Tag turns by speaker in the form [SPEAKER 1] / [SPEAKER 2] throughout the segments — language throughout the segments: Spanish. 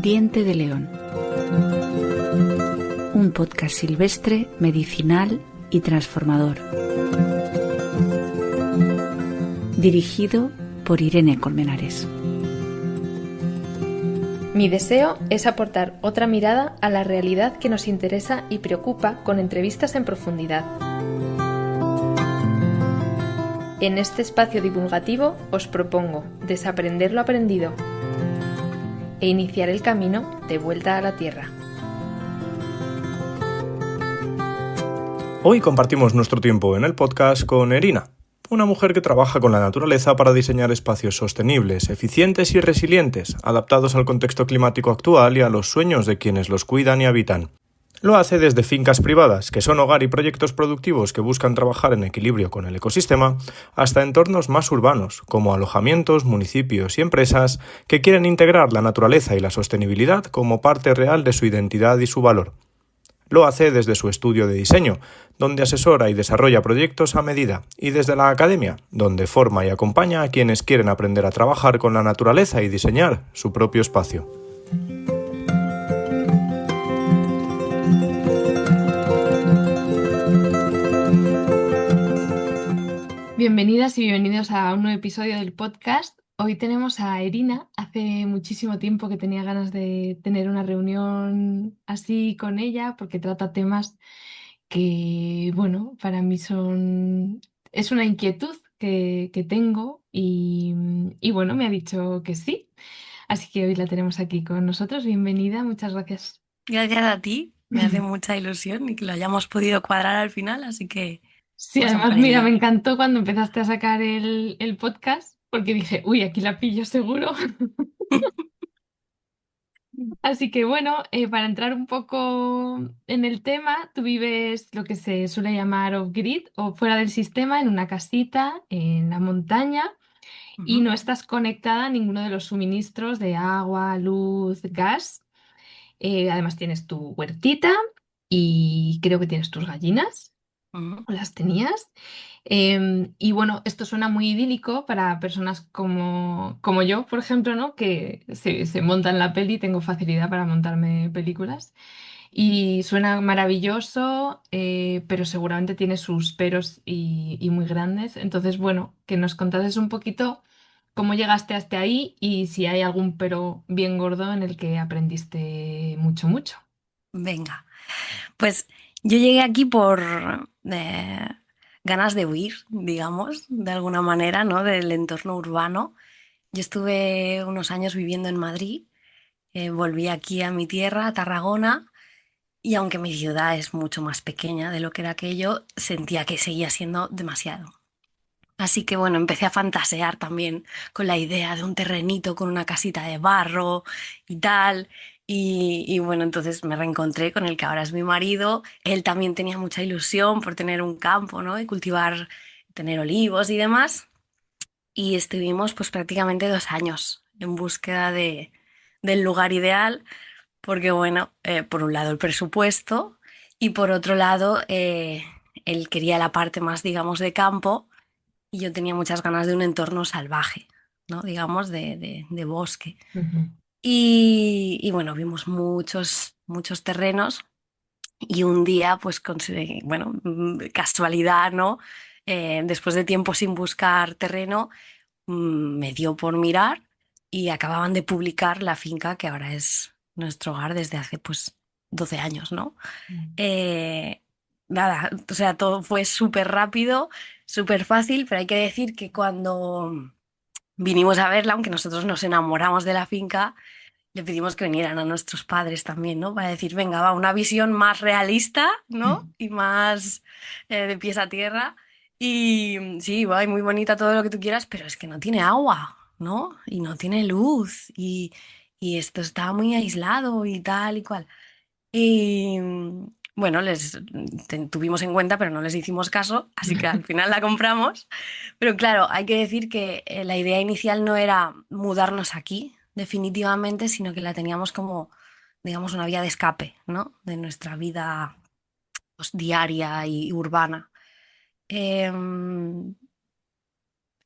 [SPEAKER 1] Diente de león. Un podcast silvestre, medicinal y transformador. Dirigido por Irene Colmenares.
[SPEAKER 2] Mi deseo es aportar otra mirada a la realidad que nos interesa y preocupa con entrevistas en profundidad. En este espacio divulgativo os propongo desaprender lo aprendido e iniciar el camino de vuelta a la Tierra.
[SPEAKER 3] Hoy compartimos nuestro tiempo en el podcast con Erina, una mujer que trabaja con la naturaleza para diseñar espacios sostenibles, eficientes y resilientes, adaptados al contexto climático actual y a los sueños de quienes los cuidan y habitan. Lo hace desde fincas privadas, que son hogar y proyectos productivos que buscan trabajar en equilibrio con el ecosistema, hasta entornos más urbanos, como alojamientos, municipios y empresas que quieren integrar la naturaleza y la sostenibilidad como parte real de su identidad y su valor. Lo hace desde su estudio de diseño, donde asesora y desarrolla proyectos a medida, y desde la academia, donde forma y acompaña a quienes quieren aprender a trabajar con la naturaleza y diseñar su propio espacio.
[SPEAKER 2] Bienvenidas y bienvenidos a un nuevo episodio del podcast. Hoy tenemos a Erina. Hace muchísimo tiempo que tenía ganas de tener una reunión así con ella porque trata temas que, bueno, para mí es una inquietud que tengo y bueno, me ha dicho que sí. Así que hoy la tenemos aquí con nosotros. Bienvenida, muchas gracias.
[SPEAKER 4] Gracias a ti, me hace mucha ilusión y que lo hayamos podido cuadrar al final, así que
[SPEAKER 2] Sí,
[SPEAKER 4] vamos
[SPEAKER 2] además,
[SPEAKER 4] para
[SPEAKER 2] mira, me
[SPEAKER 4] ello.
[SPEAKER 2] encantó cuando empezaste a sacar el podcast porque dije, uy, aquí la pillo seguro. Así que bueno, para entrar un poco en el tema, tú vives lo que se suele llamar off-grid o fuera del sistema, en una casita, en la montaña, y
[SPEAKER 4] Ujú.
[SPEAKER 2] no estás conectada a ninguno de los suministros de agua, luz, gas. Además tienes tu huertita y creo que tienes tus gallinas,
[SPEAKER 4] Ujú.
[SPEAKER 2] o las tenías. Y bueno, esto suena muy idílico para personas como yo, por ejemplo, ¿no? Que se montan la peli, tengo facilidad para montarme películas. Y suena maravilloso, pero seguramente tiene sus peros y muy grandes. Entonces, bueno, que nos contases un poquito cómo llegaste hasta ahí y si hay algún pero bien gordo en el que aprendiste mucho, mucho.
[SPEAKER 4] Venga, pues yo llegué aquí por ganas de huir, digamos, de alguna manera, ¿no? Del entorno urbano. Yo estuve unos años viviendo en Madrid, volví aquí a mi tierra, a Tarragona, y aunque mi ciudad es mucho más pequeña de lo que era aquello, sentía que seguía siendo demasiado. Así que bueno, empecé a fantasear también con la idea de un terrenito con una casita de barro y tal. Y bueno, entonces me reencontré con el que ahora es mi marido. Él también tenía mucha ilusión por tener un campo, ¿no? Y cultivar, tener olivos y demás. Y estuvimos pues prácticamente 2 años en búsqueda del lugar ideal, porque bueno, por un lado el presupuesto y por otro lado él quería la parte más, digamos, de campo y yo tenía muchas ganas de un entorno salvaje, ¿no? Digamos, de bosque.
[SPEAKER 2] Ujú.
[SPEAKER 4] Y bueno, vimos muchos terrenos y un día, pues conseguí, bueno, casualidad, ¿no? Después de tiempo sin buscar terreno, me dio por mirar y acababan de publicar la finca que ahora es nuestro hogar desde hace, pues, 12 años, ¿no? Eh, Nada, o sea, todo fue súper rápido, súper fácil, pero hay que decir que cuando vinimos a verla, aunque nosotros nos enamoramos de la finca, le pedimos que vinieran a nuestros padres también, ¿no? Para decir, venga, va, una visión más realista, ¿no? Y más de pies a tierra. Y sí, va, y muy bonita todo lo que tú quieras, pero es que no tiene agua, ¿no? Y no tiene luz, y esto está muy aislado y tal y cual. Y bueno, tuvimos en cuenta, pero no les hicimos caso, así que al final la compramos. Pero claro, hay que decir que la idea inicial no era mudarnos aquí, definitivamente, sino que la teníamos como, digamos, una vía de escape, ¿no? De nuestra vida pues, diaria y urbana. Em,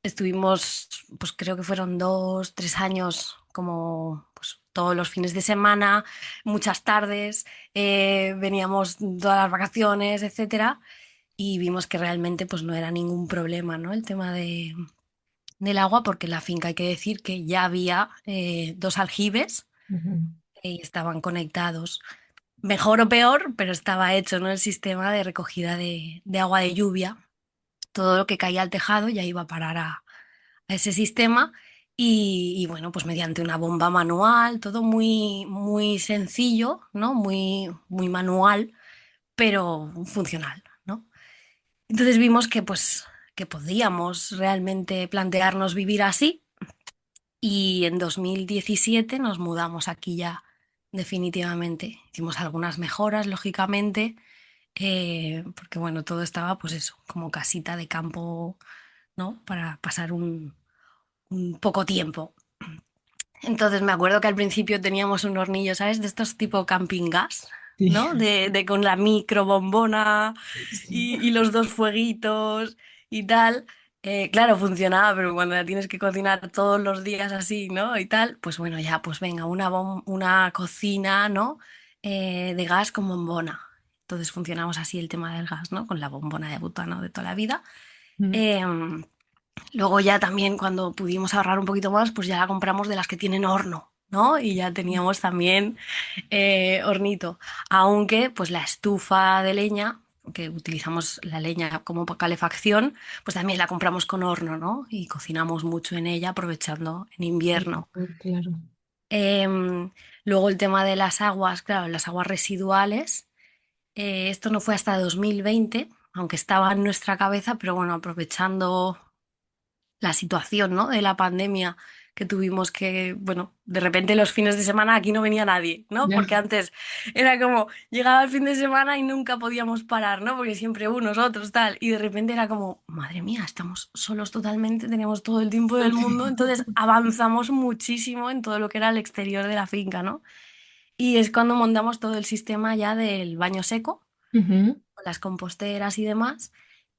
[SPEAKER 4] Estuvimos, pues creo que fueron 2, 3 años como pues, todos los fines de semana, muchas tardes, veníamos todas las vacaciones, etcétera, y vimos que realmente pues no era ningún problema, ¿no? El tema del agua, porque en la finca hay que decir que ya había dos aljibes
[SPEAKER 2] Ujú.
[SPEAKER 4] y estaban conectados. Mejor o peor, pero estaba hecho, ¿no? El sistema de recogida de agua de lluvia. Todo lo que caía al tejado ya iba a parar a ese sistema y bueno, pues mediante una bomba manual, todo muy, muy sencillo, ¿no? Muy, muy manual, pero funcional, ¿no? Entonces vimos que pues que podíamos realmente plantearnos vivir así y en 2017 nos mudamos aquí ya definitivamente. Hicimos algunas mejoras, lógicamente, porque bueno, todo estaba pues eso, como casita de campo, ¿no? Para pasar un poco tiempo. Entonces me acuerdo que al principio teníamos un hornillo, ¿sabes? De estos tipo camping gas,
[SPEAKER 2] Sí,
[SPEAKER 4] ¿no? De con la microbombona
[SPEAKER 2] sí.
[SPEAKER 4] y los dos fueguitos y tal. Claro, funcionaba, pero cuando la tienes que cocinar todos los días así, ¿no? Y tal, pues bueno, ya, pues venga, una cocina, ¿no? De gas con bombona. Entonces funcionamos así el tema del gas, ¿no? Con la bombona de butano de toda la vida.
[SPEAKER 2] Mm.
[SPEAKER 4] Em, Luego ya también cuando pudimos ahorrar un poquito más, pues ya la compramos de las que tienen horno, ¿no? Y ya teníamos también hornito. Aunque pues la estufa de leña, que utilizamos la leña como calefacción, pues también la compramos con horno, ¿no? Y cocinamos mucho en ella, aprovechando en invierno.
[SPEAKER 2] Claro.
[SPEAKER 4] Em, Luego el tema de las aguas, claro, las aguas residuales. Esto no fue hasta 2020, aunque estaba en nuestra cabeza, pero bueno, aprovechando la situación, ¿no? De la pandemia que tuvimos que, bueno, de repente los fines de semana aquí no venía nadie, ¿no?
[SPEAKER 2] Ya.
[SPEAKER 4] Porque antes era como, llegaba el fin de semana y nunca podíamos parar, ¿no? Porque siempre unos, otros, tal. Y de repente era como, madre mía, estamos solos totalmente, tenemos todo el tiempo del mundo, entonces avanzamos muchísimo en todo lo que era el exterior de la finca, ¿no? Y es cuando montamos todo el sistema ya del baño seco
[SPEAKER 2] Ujú.
[SPEAKER 4] con las composteras y demás.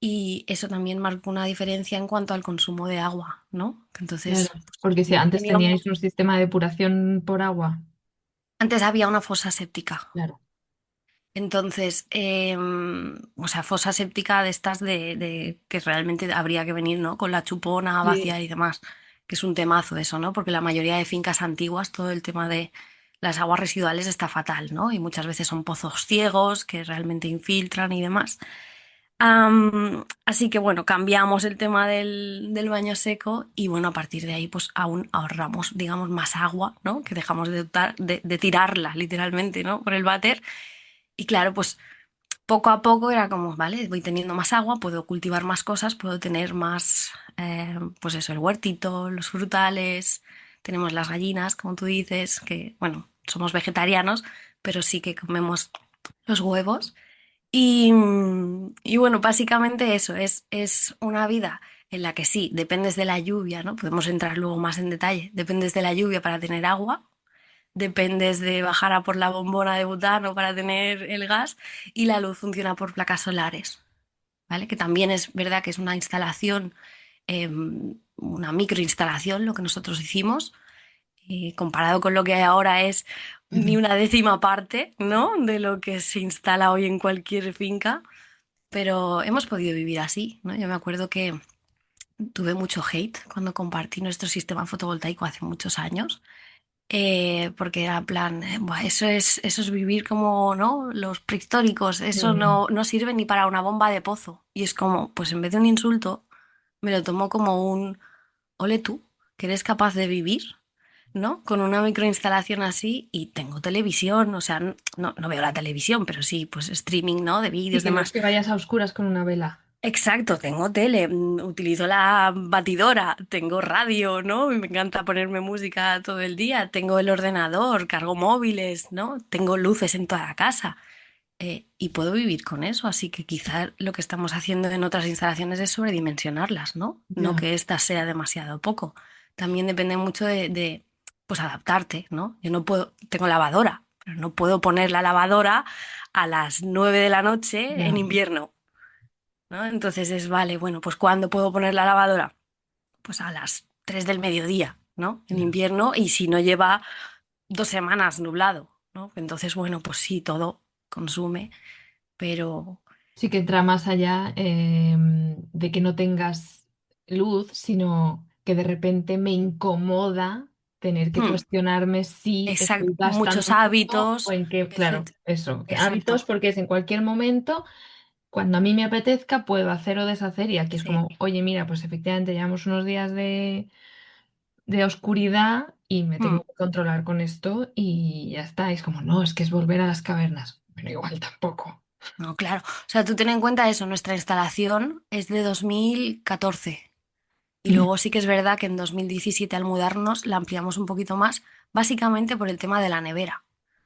[SPEAKER 4] Y eso también marcó una diferencia en cuanto al consumo de agua, ¿no?
[SPEAKER 2] Claro,
[SPEAKER 4] Entonces,
[SPEAKER 2] porque si antes teníais
[SPEAKER 4] teníamos...
[SPEAKER 2] un sistema de depuración por agua.
[SPEAKER 4] Antes había una fosa séptica.
[SPEAKER 2] Claro.
[SPEAKER 4] Entonces, o sea, fosa séptica de estas de que realmente habría que venir, ¿no? Con la chupona a
[SPEAKER 2] Sí.
[SPEAKER 4] vaciar y demás, que es un temazo eso, ¿no? Porque la mayoría de fincas antiguas, todo el tema de las aguas residuales está fatal, ¿no? Y muchas veces son pozos ciegos que realmente infiltran y demás. Así que bueno, cambiamos el tema del baño seco y bueno, a partir de ahí pues aún ahorramos, digamos, más agua, ¿no? Que dejamos de tirarla literalmente, ¿no? Por el váter. Y claro, pues poco a poco era como, vale, voy teniendo más agua, puedo cultivar más cosas, puedo tener más, pues eso, el huertito, los frutales, tenemos las gallinas, como tú dices, que bueno, somos vegetarianos, pero sí que comemos los huevos. Y bueno, básicamente eso, es una vida en la que sí, dependes de la lluvia, ¿no? Podemos entrar luego más en detalle, dependes de la lluvia para tener agua, dependes de bajar a por la bombona de butano para tener el gas y la luz funciona por placas solares, ¿vale? Que también es verdad que es una instalación, una microinstalación, lo que nosotros hicimos, y comparado con lo que hay ahora es ni una décima parte, ¿no? De lo que se instala hoy en cualquier finca, pero hemos podido vivir así, ¿no? Yo me acuerdo que tuve mucho hate cuando compartí nuestro sistema fotovoltaico hace muchos años, porque era en plan, "Buah, eso es vivir como, ¿no? Los prehistóricos, eso
[SPEAKER 2] Sí.
[SPEAKER 4] no sirve ni para una bomba de pozo". Y es como, pues en vez de un insulto, me lo tomo como un, ole tú, que eres capaz de vivir, ¿no? Con una microinstalación así y tengo televisión, o sea, no veo la televisión, pero sí, pues streaming, ¿no? De
[SPEAKER 2] Sí,
[SPEAKER 4] vídeos,
[SPEAKER 2] que no es
[SPEAKER 4] demás.
[SPEAKER 2] que vayas a oscuras con una vela.
[SPEAKER 4] Exacto, tengo tele, utilizo la batidora, tengo radio, ¿no? Y me encanta ponerme música todo el día, tengo el ordenador, cargo móviles, ¿no? Tengo luces en toda la casa, y puedo vivir con eso, así que quizá lo que estamos haciendo en otras instalaciones es sobredimensionarlas, ¿no? No
[SPEAKER 2] Ya.
[SPEAKER 4] que esta sea demasiado poco. También depende mucho pues adaptarte, ¿no? Yo no puedo, tengo lavadora, pero no puedo poner la lavadora a las 9 de la noche en
[SPEAKER 2] Ya.
[SPEAKER 4] invierno, ¿no? Entonces es, vale, bueno, pues ¿cuándo puedo poner la lavadora? Pues a las 3 del mediodía, ¿no? En
[SPEAKER 2] Claro.
[SPEAKER 4] invierno y si no lleva 2 semanas nublado, ¿no? Entonces, bueno, pues sí, todo consume, pero
[SPEAKER 2] Sí que entra más allá de que no tengas luz, sino que de repente me incomoda tener que
[SPEAKER 4] hmm,
[SPEAKER 2] cuestionarme si estoy
[SPEAKER 4] exacto,
[SPEAKER 2] gastando
[SPEAKER 4] muchos
[SPEAKER 2] mucho o
[SPEAKER 4] hábitos,
[SPEAKER 2] en qué, claro,
[SPEAKER 4] etcétera.
[SPEAKER 2] eso, que hábitos
[SPEAKER 4] Exacto,
[SPEAKER 2] porque es en cualquier momento, cuando a mí me apetezca, puedo hacer o deshacer y aquí es
[SPEAKER 4] sí.
[SPEAKER 2] como, oye, mira, pues efectivamente llevamos unos días de oscuridad y me
[SPEAKER 4] Hmm.
[SPEAKER 2] tengo que controlar con esto y ya está. Y es como, no, es que es volver a las cavernas. Pero igual tampoco.
[SPEAKER 4] No, claro. O sea, tú ten en cuenta eso, nuestra instalación es de 2014. Y
[SPEAKER 2] Ya.
[SPEAKER 4] luego sí que es verdad que en 2017 al mudarnos la ampliamos un poquito más, básicamente por el tema de la nevera.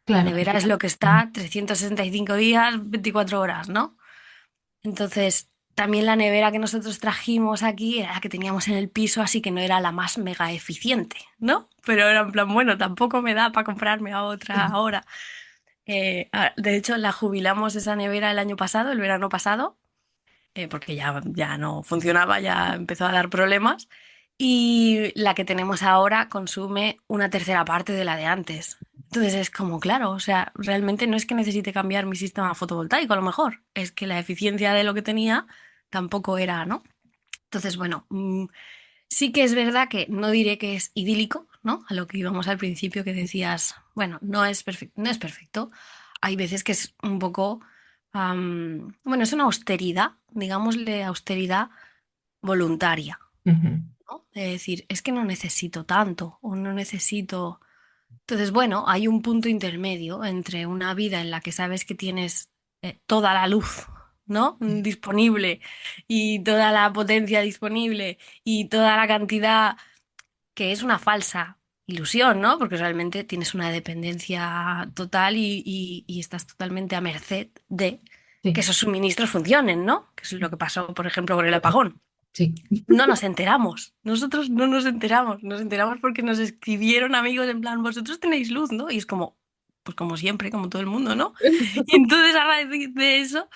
[SPEAKER 4] La
[SPEAKER 2] Claro.
[SPEAKER 4] nevera es lo que está 365 días, 24 horas, ¿no? Entonces, también la nevera que nosotros trajimos aquí era la que teníamos en el piso, así que no era la más mega eficiente, ¿no? Pero era en plan, bueno, tampoco me da para comprarme a otra ahora. De hecho, la jubilamos esa nevera el año pasado, el verano pasado, porque ya no funcionaba, ya empezó a dar problemas. Y la que tenemos ahora consume una tercera parte de la de antes. Entonces es como, claro, o sea, realmente no es que necesite cambiar mi sistema fotovoltaico, a lo mejor, es que la eficiencia de lo que tenía tampoco era, ¿no? Entonces, bueno, sí que es verdad que no diré que es idílico, ¿no? A lo que íbamos al principio que decías, bueno, no es perfecto, no es perfecto. Hay veces que es un poco, bueno, es una austeridad, digámosle austeridad voluntaria,
[SPEAKER 2] Ujú.
[SPEAKER 4] ¿no? De decir, es que no necesito tanto o no necesito. Entonces, bueno, hay un punto intermedio entre una vida en la que sabes que tienes toda la luz, ¿no? Disponible y toda la potencia disponible y toda la cantidad que es una falsa ilusión, ¿no? Porque realmente tienes una dependencia total y estás totalmente a merced de que
[SPEAKER 2] Sí,
[SPEAKER 4] esos suministros funcionen, ¿no? Que es lo que pasó, por ejemplo, con el apagón.
[SPEAKER 2] sí.
[SPEAKER 4] No nos enteramos, nosotros no nos enteramos porque nos escribieron amigos en plan, vosotros tenéis luz, ¿no? Y es como, pues como siempre, como todo el mundo, ¿no? Y entonces a raíz de eso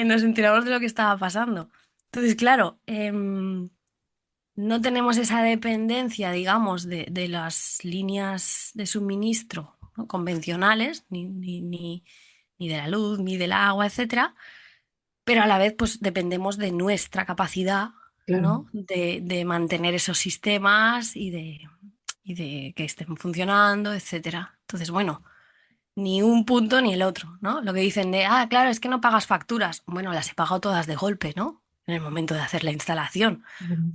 [SPEAKER 4] nos enteramos de lo que estaba pasando. Entonces, claro, no tenemos esa dependencia, digamos, de las líneas de suministro, ¿no? Convencionales, ni de la luz, ni del agua, etcétera, pero a la vez, pues dependemos de nuestra capacidad,
[SPEAKER 2] Claro.
[SPEAKER 4] ¿no? De mantener esos sistemas y de que estén funcionando, etcétera. Entonces, bueno, ni un punto ni el otro, ¿no? Lo que dicen de, ah, claro, es que no pagas facturas. Bueno, las he pagado todas de golpe, ¿no? En el momento de hacer la instalación.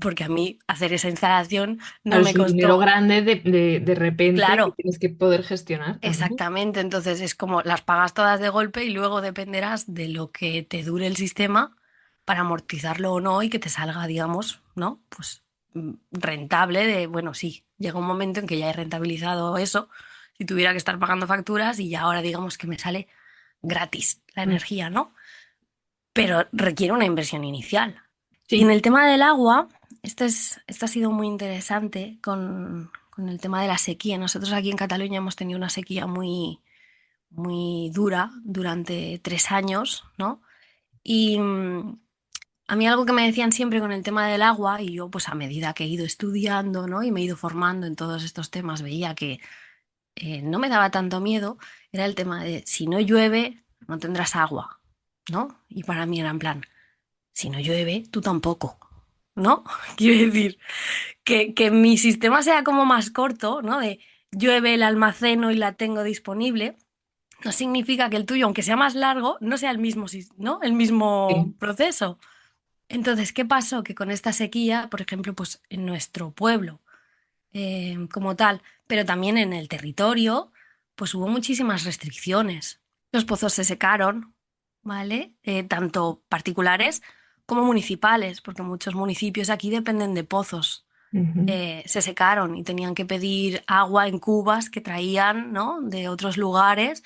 [SPEAKER 4] Porque a mí hacer esa instalación no
[SPEAKER 2] Claro,
[SPEAKER 4] me
[SPEAKER 2] es un dinero
[SPEAKER 4] costó,
[SPEAKER 2] grande de repente que
[SPEAKER 4] claro,
[SPEAKER 2] tienes que poder gestionar también.
[SPEAKER 4] exactamente. Entonces es como las pagas todas de golpe y luego dependerás de lo que te dure el sistema para amortizarlo o no y que te salga, digamos, ¿no? Pues rentable de, bueno, sí, llega un momento en que ya he rentabilizado eso, si tuviera que estar pagando facturas y ya ahora digamos que me sale gratis la
[SPEAKER 2] Mm.
[SPEAKER 4] energía, ¿no? Pero requiere una inversión inicial. Y en
[SPEAKER 2] Sí.
[SPEAKER 4] el tema del agua, esto ha sido muy interesante con el tema de la sequía. Nosotros aquí en Cataluña hemos tenido una sequía muy, muy dura durante 3 años, ¿no? Y a mí algo que me decían siempre con el tema del agua, y yo pues a medida que he ido estudiando, ¿no? Y me he ido formando en todos estos temas, veía que no me daba tanto miedo, era el tema de si no llueve, no tendrás agua, ¿no? Y para mí era en plan, si no llueve, tú tampoco, ¿no? Quiero decir, que mi sistema sea como más corto, ¿no? De llueve, el almaceno y la tengo disponible, no significa que el tuyo, aunque sea más largo, no sea el mismo, ¿no? El mismo
[SPEAKER 2] Sí.
[SPEAKER 4] proceso. Entonces, ¿qué pasó? Que con esta sequía, por ejemplo, pues en nuestro pueblo, como tal, pero también en el territorio, pues hubo muchísimas restricciones. Los pozos se secaron, ¿vale? Tanto particulares como municipales, porque muchos municipios aquí dependen de pozos.
[SPEAKER 2] Ujú.
[SPEAKER 4] Se secaron y tenían que pedir agua en cubas que traían, ¿no? De otros lugares,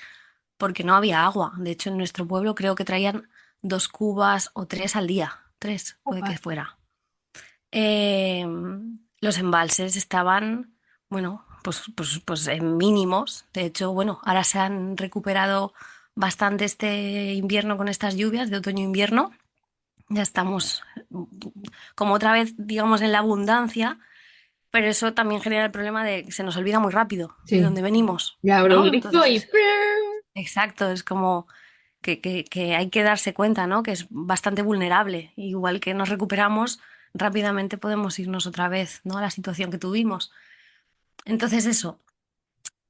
[SPEAKER 4] porque no había agua. De hecho, en nuestro pueblo creo que traían 2 cubas o 3 al día. 3, puede que
[SPEAKER 2] Opa.
[SPEAKER 4] fuera. Eh, los embalses estaban, bueno, pues en mínimos. De hecho, bueno, ahora se han recuperado bastante este invierno con estas lluvias de otoño-invierno. Ya estamos como otra vez, digamos, en la abundancia, pero eso también genera el problema de que se nos olvida muy rápido de
[SPEAKER 2] Sí,
[SPEAKER 4] dónde venimos,
[SPEAKER 2] ya abro
[SPEAKER 4] ¿no?
[SPEAKER 2] un grifo y
[SPEAKER 4] Entonces, exacto, es como que hay que darse cuenta, ¿no? Que es bastante vulnerable. Igual que nos recuperamos, rápidamente podemos irnos otra vez, ¿no? A la situación que tuvimos. Entonces, eso,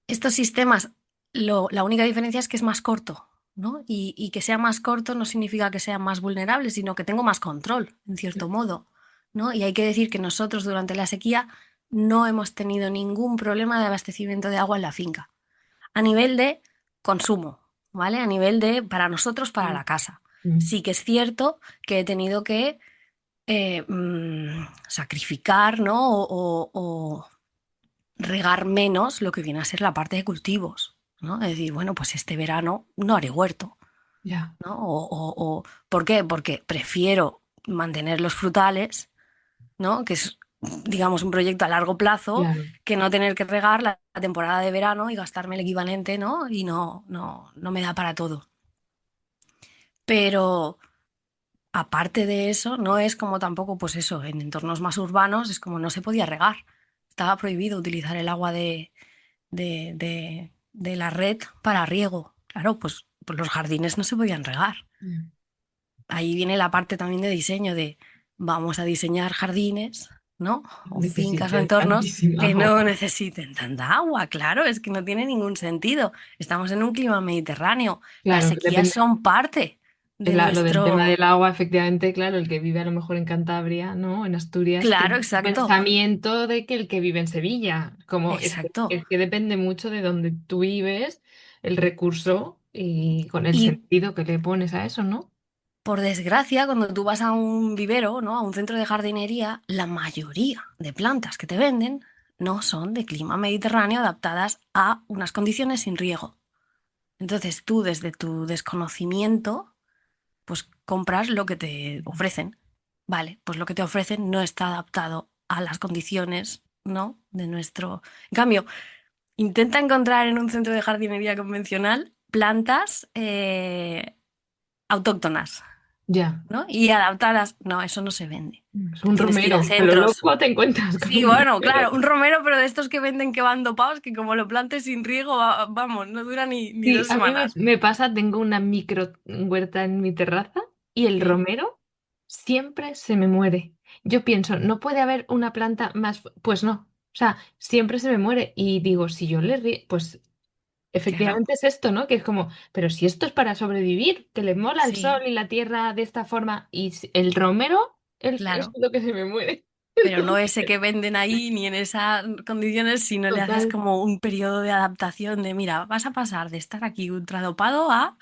[SPEAKER 4] estos sistemas, la única diferencia es que es más corto, ¿no? Y que sea más corto no significa que sea más vulnerable, sino que tengo más control, en cierto modo, ¿no? Y hay que decir que nosotros durante la sequía no hemos tenido ningún problema de abastecimiento de agua en la finca, a nivel de consumo, ¿vale? A nivel de para nosotros, para la casa. Sí que es cierto que he tenido que sacrificar, ¿no? O regar menos lo que viene a ser la parte de cultivos, ¿no? Es decir, bueno, pues este verano no haré huerto,
[SPEAKER 2] ya,
[SPEAKER 4] ¿no? ¿Por qué? Porque prefiero mantener los frutales, ¿no? Que es, digamos, un proyecto a largo plazo,
[SPEAKER 2] claro.
[SPEAKER 4] que no tener que regar la temporada de verano y gastarme el equivalente, ¿no? Y no me da para todo. Pero aparte de eso, no es como tampoco, pues eso, en entornos más urbanos es como no se podía regar. Estaba prohibido utilizar el agua de la red para riego. Claro, pues los jardines no se podían regar.
[SPEAKER 2] Mm.
[SPEAKER 4] Ahí viene la parte también de diseño de vamos a diseñar jardines, ¿no? O fincas o
[SPEAKER 2] Necesité
[SPEAKER 4] entornos
[SPEAKER 2] tantísima
[SPEAKER 4] que no
[SPEAKER 2] agua.
[SPEAKER 4] necesiten tanta agua. Claro, es que no tiene ningún sentido. Estamos en un clima mediterráneo. Las
[SPEAKER 2] Claro,
[SPEAKER 4] sequías
[SPEAKER 2] depende.
[SPEAKER 4] son parte de
[SPEAKER 2] Lo del tema
[SPEAKER 4] nuestro...
[SPEAKER 2] del agua, efectivamente, claro, el que vive a lo mejor en Cantabria, ¿no? En Asturias,
[SPEAKER 4] Claro,
[SPEAKER 2] tiene un
[SPEAKER 4] exacto.
[SPEAKER 2] pensamiento de que el que vive en Sevilla, como
[SPEAKER 4] Exacto.
[SPEAKER 2] es que depende mucho de donde tú vives, el recurso y con el
[SPEAKER 4] Y
[SPEAKER 2] sentido que le pones a eso, ¿no?
[SPEAKER 4] por desgracia, cuando tú vas a un vivero, ¿no? A un centro de jardinería, la mayoría de plantas que te venden no son de clima mediterráneo adaptadas a unas condiciones sin riego. Entonces tú, desde tu desconocimiento, pues compras lo que te ofrecen. Vale, pues lo que te ofrecen no está adaptado a las condiciones, ¿no? De nuestro... En cambio, intenta encontrar en un centro de jardinería convencional plantas autóctonas,
[SPEAKER 2] Ya.
[SPEAKER 4] ¿no? Y adaptadas. No, eso no se vende.
[SPEAKER 2] Es
[SPEAKER 4] Tú
[SPEAKER 2] un
[SPEAKER 4] tienes que ir a
[SPEAKER 2] romero, a lo
[SPEAKER 4] centros.
[SPEAKER 2] loco te encuentras con
[SPEAKER 4] Sí,
[SPEAKER 2] un
[SPEAKER 4] bueno,
[SPEAKER 2] romero.
[SPEAKER 4] claro, un romero, pero de estos que venden que van dopados, que como lo plantes sin riego, vamos, no dura ni
[SPEAKER 2] Sí,
[SPEAKER 4] dos
[SPEAKER 2] a mí
[SPEAKER 4] semanas.
[SPEAKER 2] me pasa, tengo una micro huerta en mi terraza y el
[SPEAKER 4] Sí,
[SPEAKER 2] romero siempre se me muere. Yo pienso, no puede haber una planta más, pues no, o sea, siempre se me muere y digo, si yo le río, pues
[SPEAKER 4] claro,
[SPEAKER 2] efectivamente es esto, ¿no? Que es como, pero si esto es para sobrevivir, que le mola el sol
[SPEAKER 4] sí,
[SPEAKER 2] y la tierra de esta forma y el romero es
[SPEAKER 4] claro.
[SPEAKER 2] lo que se me muere.
[SPEAKER 4] Pero no ese que venden ahí ni en esas condiciones, si no le haces
[SPEAKER 2] Total.
[SPEAKER 4] como un periodo de adaptación de, mira, vas a pasar de estar aquí ultradopado a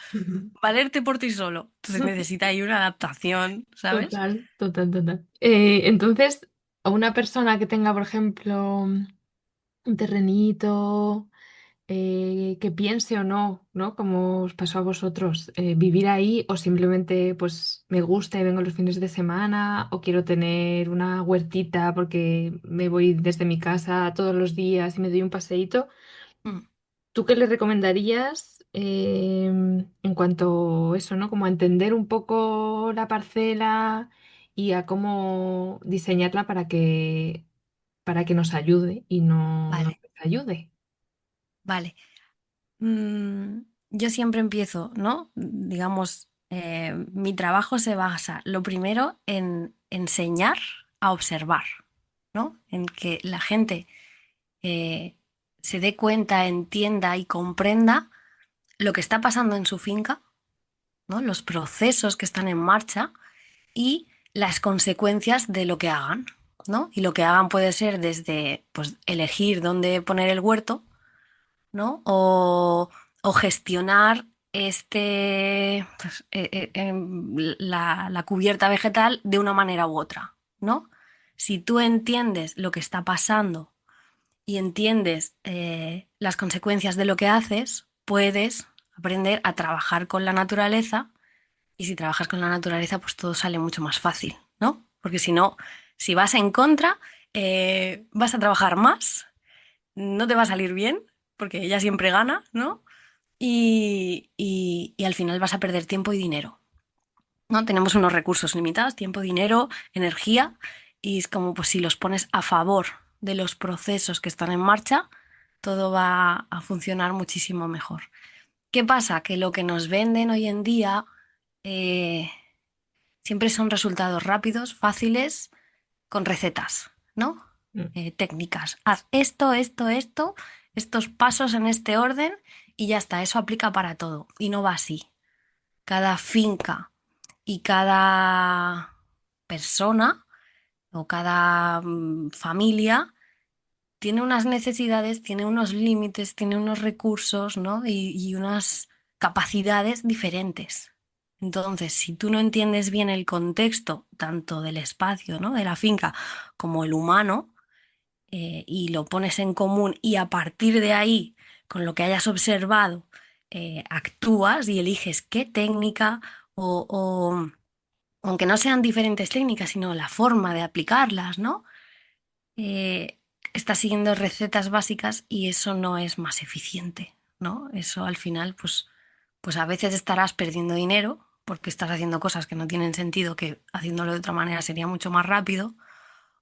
[SPEAKER 4] valerte por ti solo. Entonces necesita ahí una adaptación, ¿sabes?
[SPEAKER 2] Total, total, total. Entonces, a una persona que tenga, por ejemplo, un terrenito, que piense o no, ¿no? Como os pasó a vosotros, vivir ahí o simplemente, pues, me gusta y vengo los fines de semana o quiero tener una huertita porque me voy desde mi casa todos los días y me doy un paseíto.
[SPEAKER 4] Mm,
[SPEAKER 2] ¿Tú qué le recomendarías en cuanto a eso, ¿no? Como a entender un poco la parcela y a cómo diseñarla para que nos ayude y no nos
[SPEAKER 4] vale,
[SPEAKER 2] ayude?
[SPEAKER 4] vale. Yo siempre empiezo, ¿no? Digamos, mi trabajo se basa, lo primero, en enseñar a observar, ¿no? En que la gente eh, se dé cuenta, entienda y comprenda lo que está pasando en su finca, ¿no? Los procesos que están en marcha y las consecuencias de lo que hagan, ¿no? Y lo que hagan puede ser desde, pues, elegir dónde poner el huerto, ¿no? O gestionar la cubierta vegetal de una manera u otra, ¿no? Si tú entiendes lo que está pasando y entiendes las consecuencias de lo que haces, puedes aprender a trabajar con la naturaleza y si trabajas con la naturaleza, pues todo sale mucho más fácil, ¿no? Porque si no, si vas en contra, vas a trabajar más, no te va a salir bien, porque ella siempre gana, ¿no? Y al final vas a perder tiempo y dinero, ¿no? Tenemos unos recursos limitados, tiempo, dinero, energía, y es como pues si los pones a favor de los procesos que están en marcha, todo va a funcionar muchísimo mejor. ¿Qué pasa? Que lo que nos venden hoy en día eh, siempre son resultados rápidos, fáciles, con recetas, ¿no?
[SPEAKER 2] Mm.
[SPEAKER 4] Técnicas. Haz esto, esto, esto, estos pasos en este orden y ya está. Eso aplica para todo. Y no va así. Cada finca y cada persona o cada familia tiene unas necesidades, tiene unos límites, tiene unos recursos, ¿no? Y unas capacidades diferentes. Entonces, si tú no entiendes bien el contexto, tanto del espacio, ¿no? De la finca, como el humano, y lo pones en común y a partir de ahí, con lo que hayas observado, actúas y eliges qué técnica o aunque no sean diferentes técnicas, sino la forma de aplicarlas, ¿no? eh, Estás siguiendo recetas básicas y eso no es más eficiente, ¿no? Eso al final, pues a veces estarás perdiendo dinero porque estás haciendo cosas que no tienen sentido, que haciéndolo de otra manera sería mucho más rápido,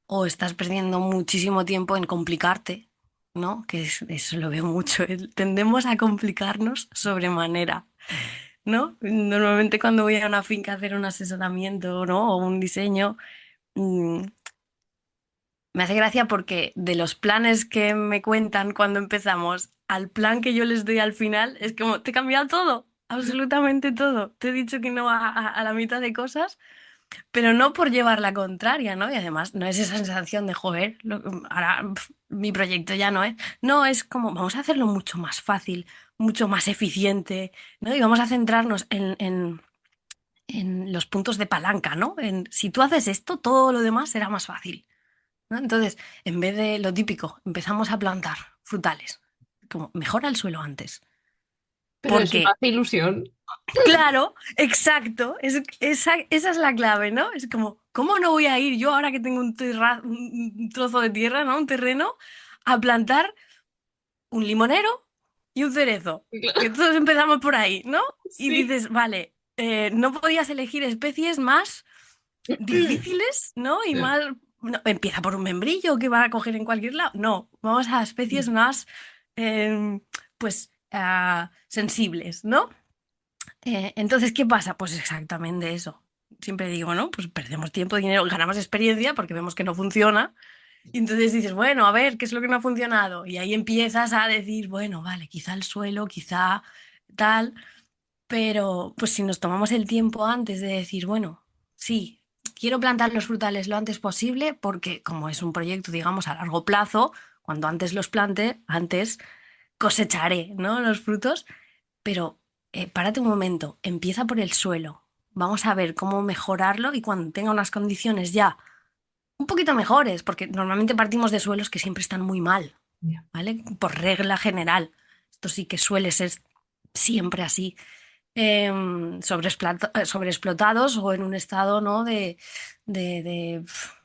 [SPEAKER 4] o estás perdiendo muchísimo tiempo en complicarte, ¿no? Eso lo veo mucho. Tendemos a complicarnos sobremanera, ¿no? Normalmente cuando voy a una finca a hacer un asesoramiento, ¿no? O un diseño. mm, Me hace gracia porque de los planes que me cuentan cuando empezamos al plan que yo les doy al final, es como, te he cambiado todo, absolutamente todo. Te he dicho que no a la mitad de cosas, pero no por llevar la contraria, ¿no? Y además no es esa sensación de, joder, ahora mi proyecto ya no es. No, es como, vamos a hacerlo mucho más fácil, mucho más eficiente, ¿no? Y vamos a centrarnos en los puntos de palanca, ¿no? En si tú haces esto, todo lo demás será más fácil, ¿no? Entonces, en vez de lo típico, empezamos a plantar frutales. Como mejora el suelo antes.
[SPEAKER 2] Pero eso no
[SPEAKER 4] Porque,
[SPEAKER 2] hace ilusión.
[SPEAKER 4] claro, exacto, esa es la clave, ¿no? Es como, ¿cómo no voy a ir yo ahora que tengo un trozo de tierra, ¿no? Un terreno, a plantar un limonero y un cerezo? Que todos empezamos por ahí, ¿no? Y
[SPEAKER 2] Sí.
[SPEAKER 4] dices, vale, no podías elegir especies más difíciles, ¿no? Y más... empieza por un membrillo que va a coger en cualquier lado. No, vamos a especies más, pues, sensibles, ¿no? Entonces, ¿qué pasa? Pues exactamente eso. Siempre digo, ¿no? Pues perdemos tiempo, dinero, ganamos experiencia porque vemos que no funciona. Y entonces dices, bueno, a ver, ¿qué es lo que no ha funcionado? Y ahí empiezas a decir, bueno, vale, quizá el suelo, quizá tal. Pero pues si nos tomamos el tiempo antes de decir, bueno, sí, quiero plantar los frutales lo antes posible porque como es un proyecto, digamos, a largo plazo, cuando antes los plante, antes cosecharé, ¿no? Los frutos, pero párate un momento, empieza por el suelo. Vamos a ver cómo mejorarlo y cuando tenga unas condiciones ya un poquito mejores, porque normalmente partimos de suelos que siempre están muy mal,
[SPEAKER 2] Ya.
[SPEAKER 4] ¿vale? Por regla general. Esto sí que suele ser siempre así, sobreexplotados o en un estado, ¿no? De...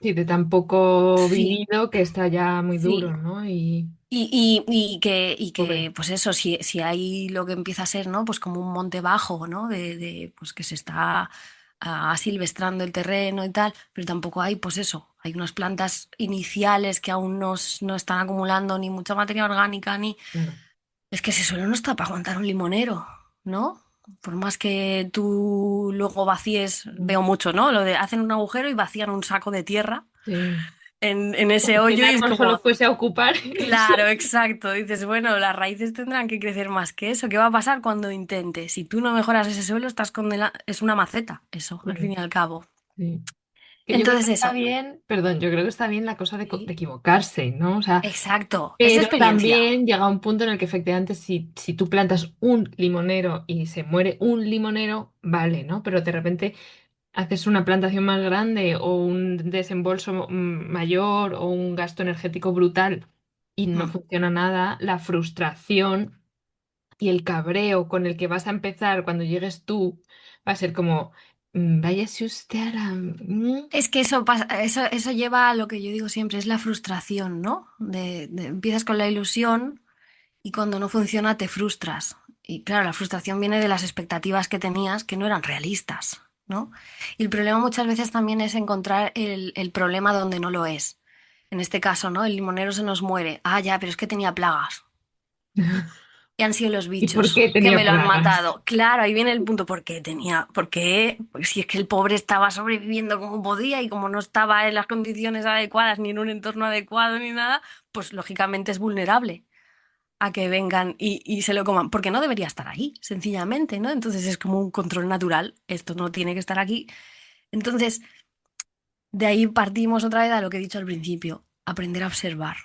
[SPEAKER 2] Sí, de tan poco
[SPEAKER 4] Sí,
[SPEAKER 2] vivido que está ya muy
[SPEAKER 4] sí.
[SPEAKER 2] duro, ¿no? Y
[SPEAKER 4] Y que,
[SPEAKER 2] pobre.
[SPEAKER 4] pues eso, si hay lo que empieza a ser, ¿no? Pues como un monte bajo, ¿no? Pues que se está asilvestrando el terreno y tal, pero tampoco hay, pues eso, hay unas plantas iniciales que aún no están acumulando ni mucha materia orgánica, ni...
[SPEAKER 2] Claro.
[SPEAKER 4] Es que ese suelo no está para aguantar un limonero, ¿no? Por más que tú luego vacíes,
[SPEAKER 2] Mm.
[SPEAKER 4] veo mucho, ¿no? Lo de hacen un agujero y vacían un saco de tierra
[SPEAKER 2] Sí.
[SPEAKER 4] en ese
[SPEAKER 2] Como si el
[SPEAKER 4] hoyo y es
[SPEAKER 2] árbol solo
[SPEAKER 4] como,
[SPEAKER 2] fuese a ocupar eso.
[SPEAKER 4] claro, exacto. Dices, bueno, las raíces tendrán que crecer más que eso. ¿Qué va a pasar cuando intentes? Si tú no mejoras ese suelo, estás condenado. Es una maceta, eso, al fin
[SPEAKER 2] Sí,
[SPEAKER 4] y al cabo.
[SPEAKER 2] sí. Que yo creo
[SPEAKER 4] Entonces,
[SPEAKER 2] que está
[SPEAKER 4] eso.
[SPEAKER 2] bien, perdón, yo creo que está bien la cosa de
[SPEAKER 4] Sí.
[SPEAKER 2] equivocarse, ¿no? O sea,
[SPEAKER 4] Exacto. Es
[SPEAKER 2] pero
[SPEAKER 4] experiencia.
[SPEAKER 2] también llega un punto en el que efectivamente si tú plantas un limonero y se muere un limonero, vale, ¿no? Pero de repente haces una plantación más grande o un desembolso mayor o un gasto energético brutal y no
[SPEAKER 4] Mm.
[SPEAKER 2] funciona nada, la frustración y el cabreo con el que vas a empezar cuando llegues tú va a ser como, váyase usted a la...
[SPEAKER 4] Es que eso pasa, eso lleva a lo que yo digo siempre, es la frustración, ¿no? Empiezas con la ilusión y cuando no funciona te frustras. Y claro, la frustración viene de las expectativas que tenías que no eran realistas, ¿no? Y el problema muchas veces también es encontrar el problema donde no lo es. En este caso, ¿no? El limonero se nos muere. Ah, ya, pero es que tenía plagas. Y han sido los
[SPEAKER 2] ¿Y por
[SPEAKER 4] bichos
[SPEAKER 2] qué
[SPEAKER 4] que
[SPEAKER 2] tenía
[SPEAKER 4] me lo han
[SPEAKER 2] plagas?
[SPEAKER 4] matado. Claro, ahí viene el punto. ¿Por qué? Pues si es que el pobre estaba sobreviviendo como podía y como no estaba en las condiciones adecuadas, ni en un entorno adecuado, ni nada, pues lógicamente es vulnerable a que vengan y se lo coman. Porque no debería estar ahí, sencillamente, ¿no? Entonces es como un control natural. Esto no tiene que estar aquí. Entonces, de ahí partimos otra vez a lo que he dicho al principio, aprender a observar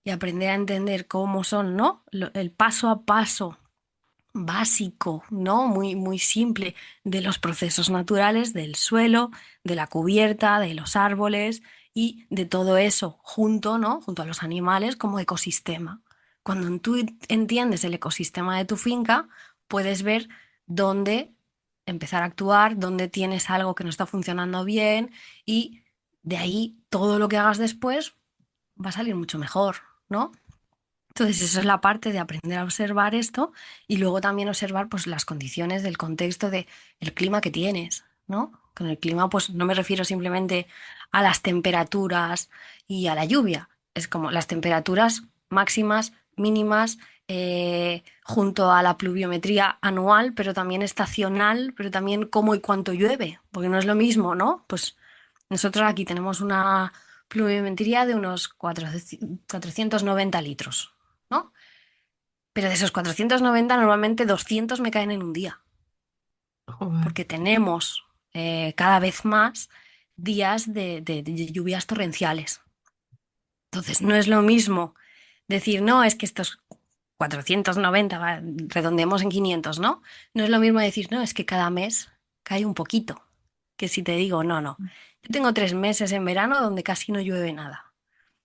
[SPEAKER 4] y aprender a entender cómo son, ¿no? El paso a paso básico, ¿no? Muy, muy simple de los procesos naturales del suelo, de la cubierta, de los árboles y de todo eso junto, ¿no? Junto a los animales como ecosistema. Cuando tú entiendes el ecosistema de tu finca, puedes ver dónde empezar a actuar, dónde tienes algo que no está funcionando bien y de ahí todo lo que hagas después va a salir mucho mejor, ¿no? Entonces, esa es la parte de aprender a observar esto y luego también observar pues, las condiciones del contexto de el clima que tienes, ¿no? Con el clima, pues no me refiero simplemente a las temperaturas y a la lluvia. Es como las temperaturas máximas, mínimas, junto a la pluviometría anual, pero también estacional, pero también cómo y cuánto llueve, porque no es lo mismo, ¿no? Pues nosotros aquí tenemos una pluviometría de unos 490 litros, ¿no? Pero de esos 490 normalmente 200 me caen en un día,
[SPEAKER 2] Joder.
[SPEAKER 4] porque tenemos cada vez más días de lluvias torrenciales. Entonces, no es lo mismo decir, no, es que estos 490, redondeemos en 500, ¿no? No es lo mismo decir, no, es que cada mes cae un poquito, que si te digo, no, no. Yo tengo 3 meses en verano donde casi no llueve nada.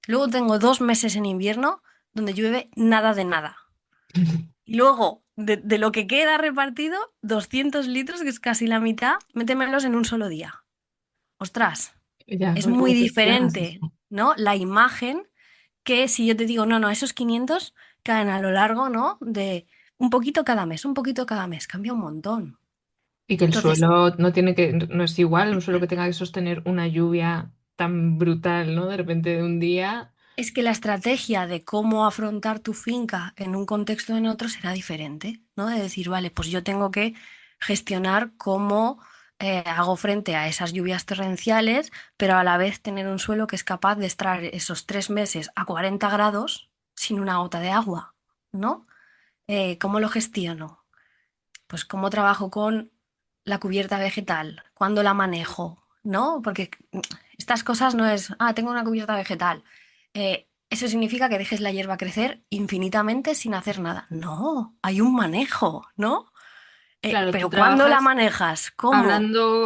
[SPEAKER 4] Luego tengo 2 meses en invierno donde llueve nada de nada. Y luego, de lo que queda repartido, 200 litros, que es casi la mitad, métemelos en un solo día. Ostras,
[SPEAKER 2] Ya,
[SPEAKER 4] es
[SPEAKER 2] pues
[SPEAKER 4] muy
[SPEAKER 2] luego te quejas
[SPEAKER 4] diferente,
[SPEAKER 2] eso.
[SPEAKER 4] ¿no? La imagen que si yo te digo, no, no, esos 500 caen a lo largo, ¿no? De un poquito cada mes, un poquito cada mes, cambia un montón.
[SPEAKER 2] Y que el
[SPEAKER 4] Entonces,
[SPEAKER 2] suelo no tiene que, no es igual, un suelo que tenga que sostener una lluvia tan brutal, ¿no? De repente de un día.
[SPEAKER 4] es que la estrategia de cómo afrontar tu finca en un contexto o en otro será diferente, ¿no? De decir, vale, pues yo tengo que gestionar cómo hago frente a esas lluvias torrenciales, pero a la vez tener un suelo que es capaz de estar esos 3 meses a 40 grados sin una gota de agua, ¿no? ¿Cómo lo gestiono? Pues cómo trabajo con la cubierta vegetal, cuándo la manejo, ¿no? Porque estas cosas no es, ah, tengo una cubierta vegetal. Eso significa que dejes la hierba crecer infinitamente sin hacer nada. No, hay un manejo, ¿no?
[SPEAKER 2] Claro, tú
[SPEAKER 4] Pero ¿cuándo la
[SPEAKER 2] trabajas,
[SPEAKER 4] manejas? ¿Cómo?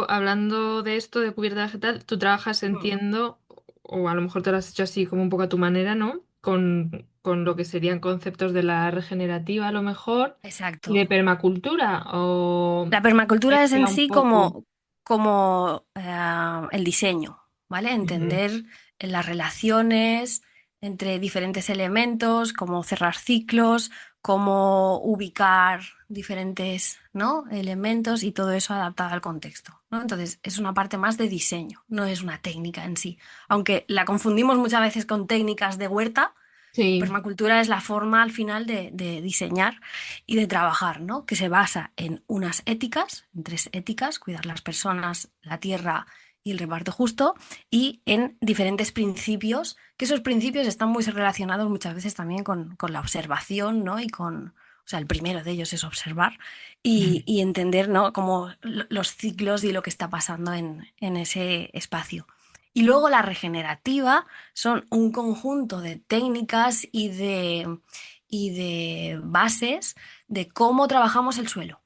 [SPEAKER 2] hablando de esto, de cubierta vegetal, tú trabajas,
[SPEAKER 4] Mm,
[SPEAKER 2] entiendo, o a lo mejor te lo has hecho así como un poco a tu manera, ¿no? Con lo que serían conceptos de la regenerativa, a lo mejor, y
[SPEAKER 4] exacto.
[SPEAKER 2] de permacultura, o
[SPEAKER 4] La permacultura es en
[SPEAKER 2] mezcla un
[SPEAKER 4] sí
[SPEAKER 2] poco.
[SPEAKER 4] como el diseño, ¿vale?
[SPEAKER 2] Ujú.
[SPEAKER 4] Entender las relaciones entre diferentes elementos, cómo cerrar ciclos, cómo ubicar diferentes, ¿no? elementos y todo eso adaptado al contexto, ¿no? Entonces, es una parte más de diseño, no es una técnica en sí. Aunque la confundimos muchas veces con técnicas de huerta,
[SPEAKER 2] Sí.
[SPEAKER 4] permacultura es la forma al final de diseñar y de trabajar, ¿no? Que se basa en unas éticas, en 3 éticas, cuidar las personas, la tierra y el reparto justo, y en diferentes principios, que esos principios están muy relacionados muchas veces también con la observación, ¿no? Y con, o sea, el primero de ellos es observar y entender, ¿no? Como los ciclos y lo que está pasando en ese espacio. Y luego la regenerativa son un conjunto de técnicas y de bases de cómo trabajamos el suelo,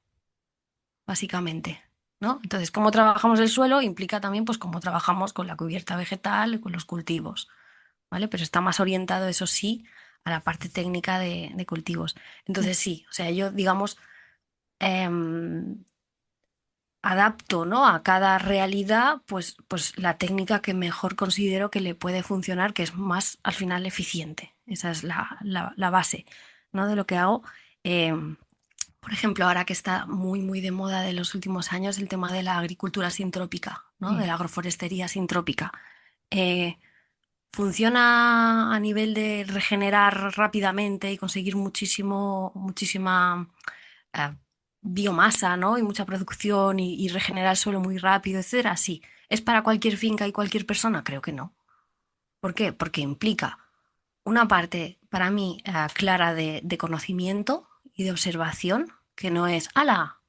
[SPEAKER 4] básicamente, ¿no? Entonces, cómo trabajamos el suelo implica también, pues, cómo trabajamos con la cubierta vegetal, con los cultivos, ¿vale? Pero está más orientado, eso sí, a la parte técnica de cultivos. Entonces, sí, o sea, yo, digamos, em, adapto, ¿no? a cada realidad, pues la técnica que mejor considero que le puede funcionar, que es más al final eficiente. Esa es la base, ¿no? de lo que hago. Em, por ejemplo, ahora que está muy, muy de moda de los últimos años el tema de la agricultura sintrópica, ¿no? de
[SPEAKER 2] Sí.
[SPEAKER 4] la agroforestería sintrópica. Eh, funciona a nivel de regenerar rápidamente y conseguir muchísima eh, biomasa, ¿no? Y mucha producción y regenerar el suelo muy rápido, etcétera. Sí. ¿Es para cualquier finca y cualquier persona? Creo que no. ¿Por qué? Porque implica una parte para mí clara de conocimiento y de observación, que no es, ¡hala!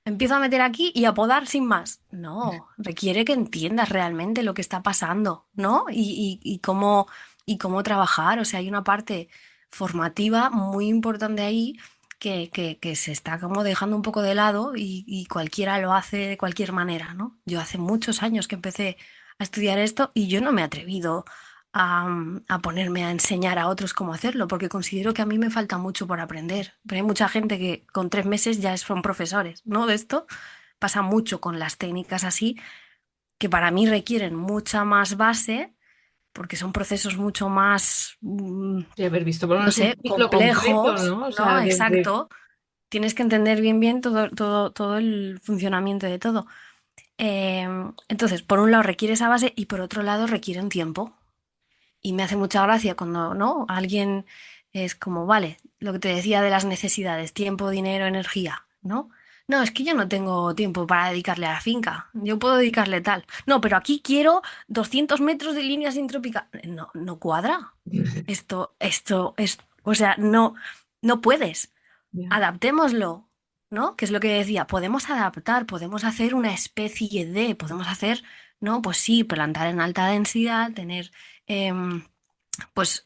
[SPEAKER 4] Empiezo a meter aquí y a podar sin más. No, requiere que entiendas realmente lo que está pasando, ¿no? Y cómo trabajar. O sea, hay una parte formativa muy importante ahí que se está como dejando un poco de lado y cualquiera lo hace de cualquier manera, ¿no? Yo hace muchos años que empecé a estudiar esto y yo no me he atrevido a ponerme a enseñar a otros cómo hacerlo, porque considero que a mí me falta mucho por aprender. Pero hay mucha gente que con 3 meses ya son profesores, ¿no? De esto pasa mucho con las técnicas así, que para mí requieren mucha más base, porque son procesos mucho más,
[SPEAKER 2] Y haber visto por lo
[SPEAKER 4] no
[SPEAKER 2] menos un
[SPEAKER 4] sé,
[SPEAKER 2] ciclo completo,
[SPEAKER 4] complejos,
[SPEAKER 2] ¿no? O
[SPEAKER 4] ¿no?
[SPEAKER 2] sea, desde...
[SPEAKER 4] Exacto. Tienes que entender bien todo el funcionamiento de todo. Entonces, por un lado requiere esa base y por otro lado requiere un tiempo. Y me hace mucha gracia cuando, ¿no? Alguien es como, vale, lo que te decía de las necesidades, tiempo, dinero, energía, ¿no? No, es que yo no tengo tiempo para dedicarle a la finca. Yo puedo dedicarle tal. No, pero aquí quiero 200 metros de líneas sintrópicas. No, no cuadra. Esto es, o sea, no puedes.
[SPEAKER 2] Ya.
[SPEAKER 4] Adaptémoslo, ¿no? Que es lo que decía, podemos adaptar, podemos hacer una especie de, podemos hacer, ¿no? Pues sí, plantar en alta densidad, tener em, pues,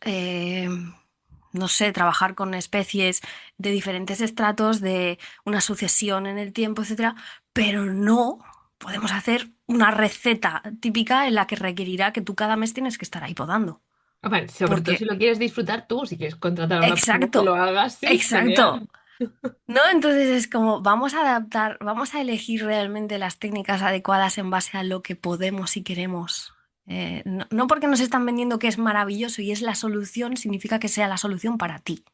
[SPEAKER 4] no sé, trabajar con especies de diferentes estratos, de una sucesión en el tiempo, etcétera, pero no podemos hacer una receta típica en la que requerirá que tú cada mes tienes que estar ahí podando.
[SPEAKER 2] A ver, sobre todo si
[SPEAKER 4] Porque,
[SPEAKER 2] lo quieres disfrutar tú, si quieres contratar a una persona que lo
[SPEAKER 4] exacto,
[SPEAKER 2] haga, sí,
[SPEAKER 4] exacto.
[SPEAKER 2] genial.
[SPEAKER 4] ¿No? Entonces es como vamos a adaptar, vamos a elegir realmente las técnicas adecuadas en base a lo que podemos y queremos. No porque nos están vendiendo que es maravilloso y es la solución, significa que sea la solución para ti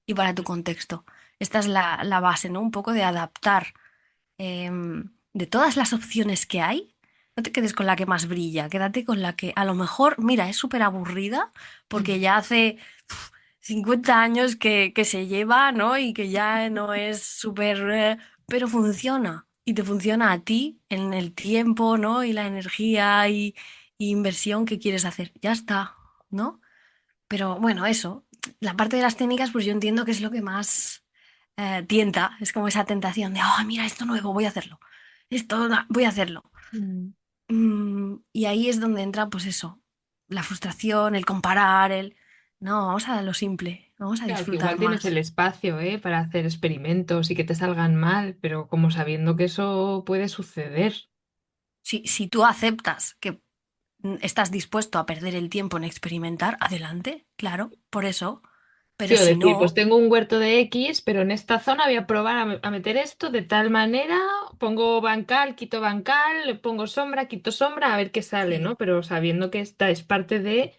[SPEAKER 4] y para tu contexto. Esta es la base, ¿no? Un poco de adaptar de todas las opciones que hay. No te quedes con la que más brilla, quédate con la que a lo mejor, mira, es súper aburrida porque ya hace 50 años que se lleva, ¿no? Y que ya no es súper, pero funciona. Y te funciona a ti en el tiempo, ¿no? Y la energía y inversión que quieres hacer. Ya está, ¿no? Pero bueno, eso. La parte de las técnicas, pues yo entiendo que es lo que más tienta. Es como esa tentación de, oh, mira, esto nuevo, voy a hacerlo. Voy a hacerlo.
[SPEAKER 2] Mm.
[SPEAKER 4] Y ahí es donde entra, pues eso, la frustración, el comparar, el... No, vamos a lo simple, vamos a
[SPEAKER 2] Claro, que
[SPEAKER 4] disfrutar
[SPEAKER 2] igual tienes el
[SPEAKER 4] más.
[SPEAKER 2] espacio, para hacer experimentos y que te salgan mal, pero como sabiendo que eso puede suceder.
[SPEAKER 4] Si tú aceptas que estás dispuesto a perder el tiempo en experimentar, adelante, claro, por eso. Pero
[SPEAKER 2] Sí, o
[SPEAKER 4] si
[SPEAKER 2] decir, pues
[SPEAKER 4] no,
[SPEAKER 2] tengo un huerto de X, pero en esta zona voy a probar a meter esto de tal manera, pongo bancal, quito bancal, pongo sombra, quito sombra, a ver qué sale,
[SPEAKER 4] sí.
[SPEAKER 2] ¿no? Pero sabiendo que esta es parte de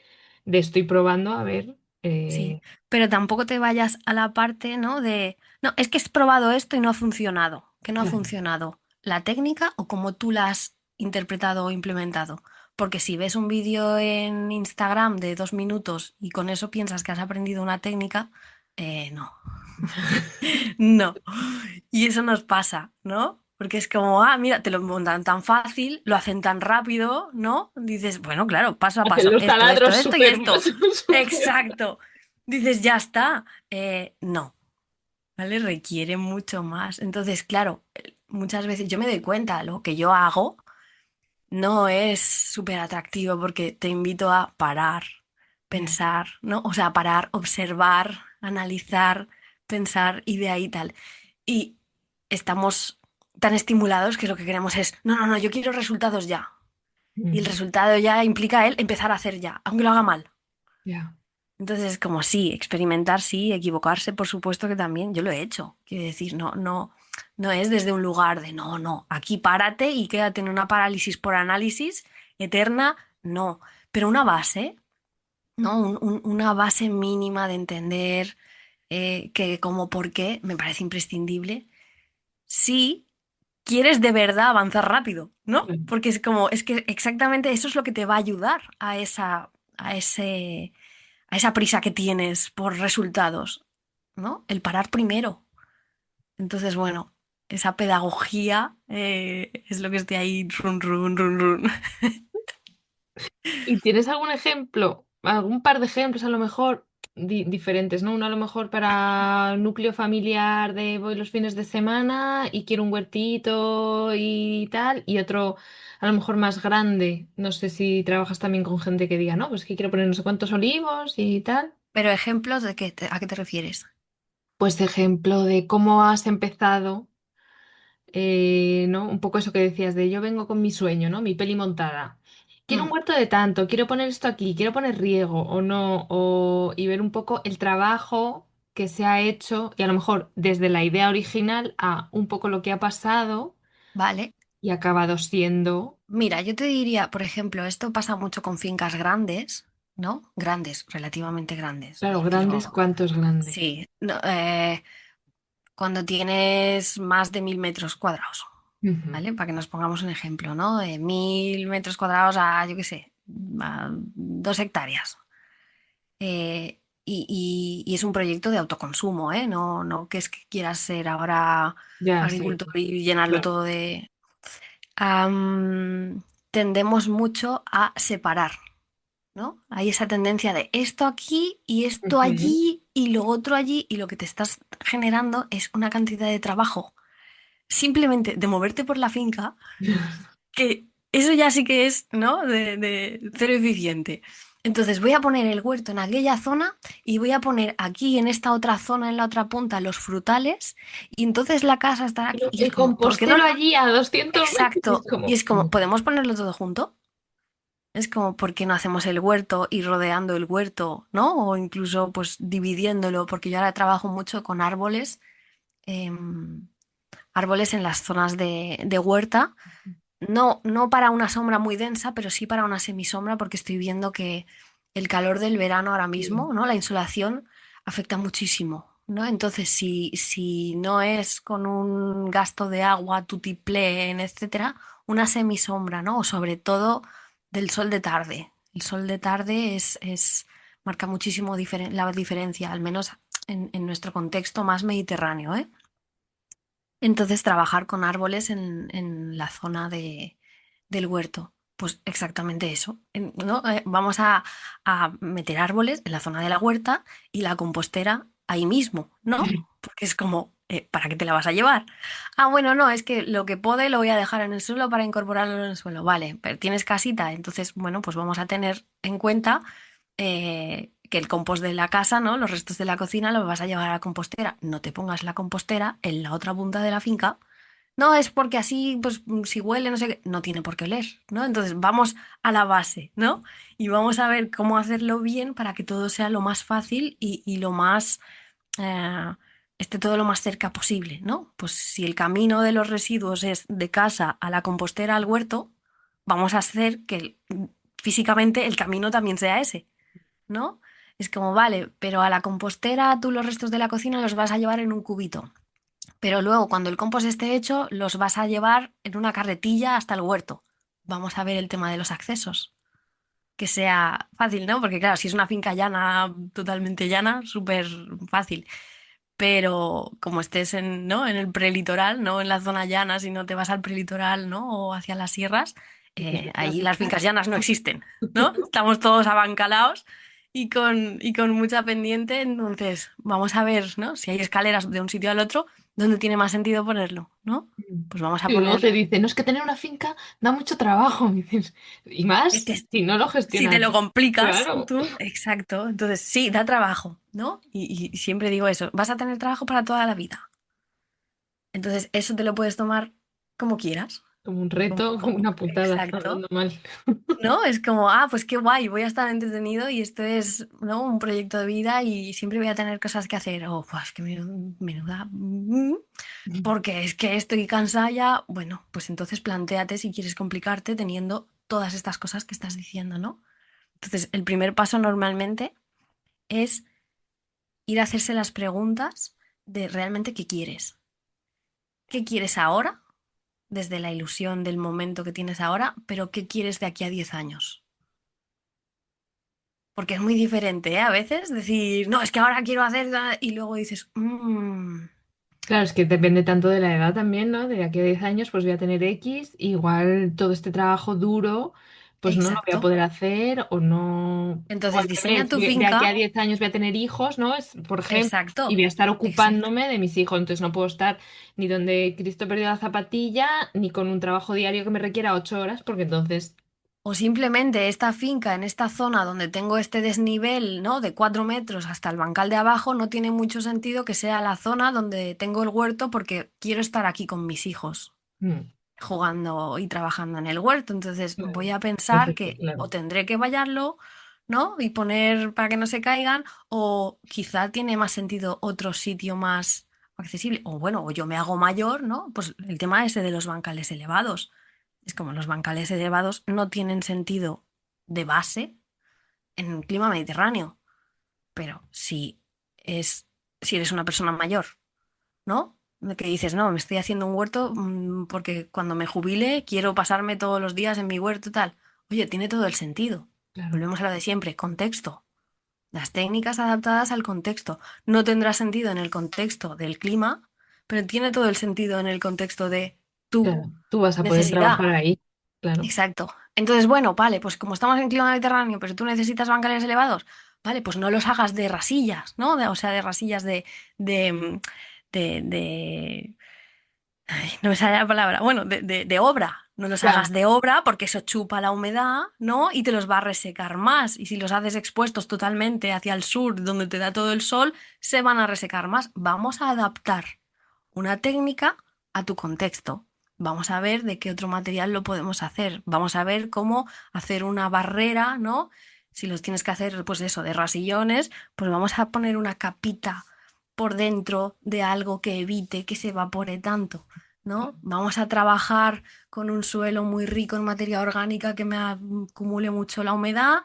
[SPEAKER 2] estoy probando a ver.
[SPEAKER 4] Sí, pero tampoco te vayas a la parte, ¿no? De, no, es que has probado esto y no ha funcionado. ¿Que no ha
[SPEAKER 2] Claro.
[SPEAKER 4] funcionado? ¿La técnica o cómo tú la has interpretado o implementado? Porque si ves un vídeo en Instagram de 2 minutos y con eso piensas que has aprendido una técnica, no, no. Y eso nos pasa, ¿no? Porque es como, ah, mira, te lo montan tan fácil, lo hacen tan rápido, ¿no? Dices, bueno, claro, paso a
[SPEAKER 2] Hacen
[SPEAKER 4] paso,
[SPEAKER 2] los
[SPEAKER 4] esto
[SPEAKER 2] taladros
[SPEAKER 4] y
[SPEAKER 2] súper,
[SPEAKER 4] esto.
[SPEAKER 2] súper.
[SPEAKER 4] Exacto. Dices, ya está. No, ¿vale? Requiere mucho más. Entonces, claro, muchas veces yo me doy cuenta, lo que yo hago no es súper atractivo porque te invito a parar,
[SPEAKER 2] Ya.
[SPEAKER 4] pensar, ¿no? O sea, parar, observar, analizar, pensar y de ahí tal. Y estamos tan estimulados que lo que queremos es, no, yo quiero resultados ya. Y el
[SPEAKER 2] Mm,
[SPEAKER 4] resultado ya implica él empezar a hacer ya, aunque lo haga mal.
[SPEAKER 2] ya.
[SPEAKER 4] Entonces, como sí, experimentar sí, equivocarse, por supuesto que también, yo lo he hecho. Quiero decir, no es desde un lugar de no, aquí párate y quédate en una parálisis por análisis eterna, no. Pero una base, ¿no? Una base mínima de entender que como por qué me parece imprescindible. Si quieres de verdad avanzar rápido, ¿no?
[SPEAKER 2] Claro.
[SPEAKER 4] Porque es como, es que exactamente eso es lo que te va a ayudar a a esa prisa que tienes por resultados, ¿no? El parar primero. Entonces, bueno, esa pedagogía es lo que estoy ahí, run, run, run, run.
[SPEAKER 2] ¿Y tienes algún ejemplo, algún par de ejemplos a lo mejor diferentes, ¿no? Uno a lo mejor para núcleo familiar de voy los fines de semana y quiero un huertito y tal, y otro a lo mejor más grande. No sé si trabajas también con gente que diga, no, pues que quiero poner no sé cuántos olivos y tal.
[SPEAKER 4] Pero ejemplos de qué, ¿a qué te refieres?
[SPEAKER 2] Pues ejemplo de cómo has empezado. ¿No? Un poco eso que decías de yo vengo con mi sueño, ¿no? Mi peli montada. Quiero un
[SPEAKER 4] Mm,
[SPEAKER 2] huerto de tanto, quiero poner esto aquí, quiero poner riego o no, y ver un poco el trabajo que se ha hecho y a lo mejor desde la idea original a un poco lo que ha pasado
[SPEAKER 4] vale.
[SPEAKER 2] y ha acabado siendo,
[SPEAKER 4] Mira, yo te diría, por ejemplo, esto pasa mucho con fincas grandes, ¿no? Grandes, relativamente grandes. Me
[SPEAKER 2] claro, grandes,
[SPEAKER 4] refiero,
[SPEAKER 2] ¿cuántos grandes?
[SPEAKER 4] sí, cuando tienes más de 1000 metros cuadrados,
[SPEAKER 2] Ujú.
[SPEAKER 4] ¿vale? Para que nos pongamos un ejemplo, ¿no? De 1000 metros cuadrados a, yo qué sé, a 2 hectáreas. Y es un proyecto de autoconsumo, ¿eh? No, no que es que quieras ser ahora
[SPEAKER 2] Ya, sí,
[SPEAKER 4] agricultor y llenarlo
[SPEAKER 2] claro.
[SPEAKER 4] todo de... Tendemos mucho a separar, ¿no? Hay esa tendencia de esto aquí y esto
[SPEAKER 2] Ujú.
[SPEAKER 4] allí y lo otro allí y lo que te estás generando es una cantidad de trabajo simplemente de moverte por la finca, que eso ya sí que es, ¿no? De cero eficiente. Entonces voy a poner el huerto en aquella zona y voy a poner aquí en esta otra zona, en la otra punta, los frutales y entonces la casa estará aquí.
[SPEAKER 2] Pero
[SPEAKER 4] Y es
[SPEAKER 2] el
[SPEAKER 4] como, ¿por qué no?
[SPEAKER 2] compostero allí a 200 metros y es
[SPEAKER 4] Exacto. Y
[SPEAKER 2] como,
[SPEAKER 4] es como, ¿podemos ponerlo todo junto? Es como, ¿por qué no hacemos el huerto y rodeando el huerto, ¿no? O incluso pues dividiéndolo, porque yo ahora trabajo mucho con árboles, árboles en las zonas de huerta. No, no para una sombra muy densa, pero sí para una semisombra, porque estoy viendo que el calor del verano ahora
[SPEAKER 2] sí.
[SPEAKER 4] mismo, ¿no? La insolación afecta muchísimo, ¿no? Entonces, si no es con un gasto de agua, tutiplén, etcétera, una semisombra, ¿no? O sobre todo del sol de tarde. El sol de tarde marca muchísimo la diferencia, al menos en nuestro contexto más mediterráneo, ¿eh? Entonces, trabajar con árboles en la zona del huerto, pues exactamente eso, ¿no? Vamos a meter árboles en la zona de la huerta y la compostera ahí mismo, ¿no? Porque es como, ¿para qué te la vas a llevar? Ah, bueno, no, es que lo que pode lo voy a dejar en el suelo para incorporarlo en el suelo. Vale, pero tienes casita, entonces, bueno, pues vamos a tener en cuenta que el compost de la casa, ¿no? Los restos de la cocina los vas a llevar a la compostera. No te pongas la compostera en la otra punta de la finca. No, es porque así, pues si huele, no sé qué, no tiene por qué oler, ¿no? Entonces vamos a la base, ¿no? Y vamos a ver cómo hacerlo bien para que todo sea lo más fácil y lo más, eh, esté todo lo más cerca posible, ¿no? Pues si el camino de los residuos es de casa a la compostera al huerto, vamos a hacer que físicamente el camino también sea ese, ¿no? Es como, vale, pero a la compostera tú los restos de la cocina los vas a llevar en un cubito. Pero luego, cuando el compost esté hecho, los vas a llevar en una carretilla hasta el huerto. Vamos a ver el tema de los accesos. Que sea fácil, ¿no? Porque claro, si es una finca llana, totalmente llana, súper fácil. Pero como estés en, ¿no? En el prelitoral, no en la zona llana, si no te vas al prelitoral, ¿no? O hacia las sierras,
[SPEAKER 2] Dices, "Voy a
[SPEAKER 4] ahí las
[SPEAKER 2] buscar".
[SPEAKER 4] fincas llanas no existen, ¿no? Estamos todos abancalados y con mucha pendiente, entonces vamos a ver, ¿no? Si hay escaleras de un sitio al otro, ¿dónde tiene más sentido ponerlo, ¿no? Pues vamos a
[SPEAKER 2] Y luego
[SPEAKER 4] poner...
[SPEAKER 2] te dice, no es que tener una finca da mucho trabajo. Y dices, y
[SPEAKER 4] Es
[SPEAKER 2] más
[SPEAKER 4] que
[SPEAKER 2] si no lo
[SPEAKER 4] si te
[SPEAKER 2] gestionas
[SPEAKER 4] lo
[SPEAKER 2] bien.
[SPEAKER 4] complicas
[SPEAKER 2] Claro.
[SPEAKER 4] tú, exacto. Entonces, sí, da trabajo, ¿no? Y siempre digo eso, vas a tener trabajo para toda la vida. Entonces, eso te lo puedes tomar como quieras.
[SPEAKER 2] Como un reto, como una putada,
[SPEAKER 4] Exacto.
[SPEAKER 2] hablando mal.
[SPEAKER 4] ¿No? Es como, ah, pues qué guay, voy a estar entretenido y esto es, ¿no? Un proyecto de vida y siempre voy a tener cosas que hacer. Oh, pues que menuda. Porque es que estoy cansada ya. Bueno, pues entonces plantéate si quieres complicarte teniendo todas estas cosas que estás diciendo, ¿no? Entonces, el primer paso normalmente es ir a hacerse las preguntas de realmente qué quieres. ¿Qué quieres ahora? Desde la ilusión del momento que tienes ahora, pero ¿qué quieres de aquí a 10 años? Porque es muy diferente, ¿eh? A veces decir, no, es que ahora quiero hacer... Y luego dices,
[SPEAKER 2] Claro, es que depende tanto de la edad también, ¿no? De aquí a 10 años pues voy a tener X, igual todo este trabajo duro pues no lo voy a
[SPEAKER 4] exacto.
[SPEAKER 2] poder hacer o al
[SPEAKER 4] Entonces diseña
[SPEAKER 2] revés,
[SPEAKER 4] tu
[SPEAKER 2] de aquí a
[SPEAKER 4] finca.
[SPEAKER 2] 10 años voy a tener hijos, ¿no? Por ejemplo, y
[SPEAKER 4] Exacto,
[SPEAKER 2] voy a estar
[SPEAKER 4] exacto.
[SPEAKER 2] ocupándome de mis hijos, entonces no puedo estar ni donde Cristo perdió la zapatilla, ni con un trabajo diario que me requiera 8 horas, porque entonces,
[SPEAKER 4] O simplemente esta finca en esta zona donde tengo este desnivel, ¿no? De 4 metros hasta el bancal de abajo, no tiene mucho sentido que sea la zona donde tengo el huerto porque quiero estar aquí con mis hijos,
[SPEAKER 2] mm,
[SPEAKER 4] jugando y trabajando en el huerto. Entonces voy
[SPEAKER 2] claro,
[SPEAKER 4] a pensar
[SPEAKER 2] perfecto,
[SPEAKER 4] que o
[SPEAKER 2] claro.
[SPEAKER 4] tendré que vallarlo, ¿no? Y poner para que no se caigan, o quizá tiene más sentido otro sitio más accesible. O bueno, o yo me hago mayor, ¿no? Pues el tema ese de los bancales elevados. Es como los bancales elevados no tienen sentido de base en el clima mediterráneo, pero es, si eres una persona mayor, ¿no? De que dices, no, me estoy haciendo un huerto porque cuando me jubile quiero pasarme todos los días en mi huerto y tal. Oye, tiene todo el sentido.
[SPEAKER 2] Claro.
[SPEAKER 4] Volvemos a lo de siempre, contexto. Las técnicas adaptadas al contexto. No tendrá sentido en el contexto del clima, pero tiene todo el sentido en el contexto de tu
[SPEAKER 2] Claro, tú vas a poder
[SPEAKER 4] necesidad.
[SPEAKER 2] trabajar ahí, claro.
[SPEAKER 4] Exacto. Entonces, bueno, vale, pues como estamos en clima mediterráneo, pero tú necesitas bancales elevados, vale, pues no los hagas de rasillas, ¿no? O sea, de rasillas de, mm, de ay, no me sale la palabra, bueno, de obra. No los
[SPEAKER 2] Claro,
[SPEAKER 4] hagas de obra porque eso chupa la humedad, ¿no? Y te los va a resecar más. Y si los haces expuestos totalmente hacia el sur, donde te da todo el sol, se van a resecar más. Vamos a adaptar una técnica a tu contexto. Vamos a ver de qué otro material lo podemos hacer. Vamos a ver cómo hacer una barrera, ¿no? Si los tienes que hacer, pues eso, de rasillones, pues vamos a poner una capita por dentro de algo que evite que se evapore tanto, ¿no? Vamos a trabajar con un suelo muy rico en materia orgánica que me acumule mucho la humedad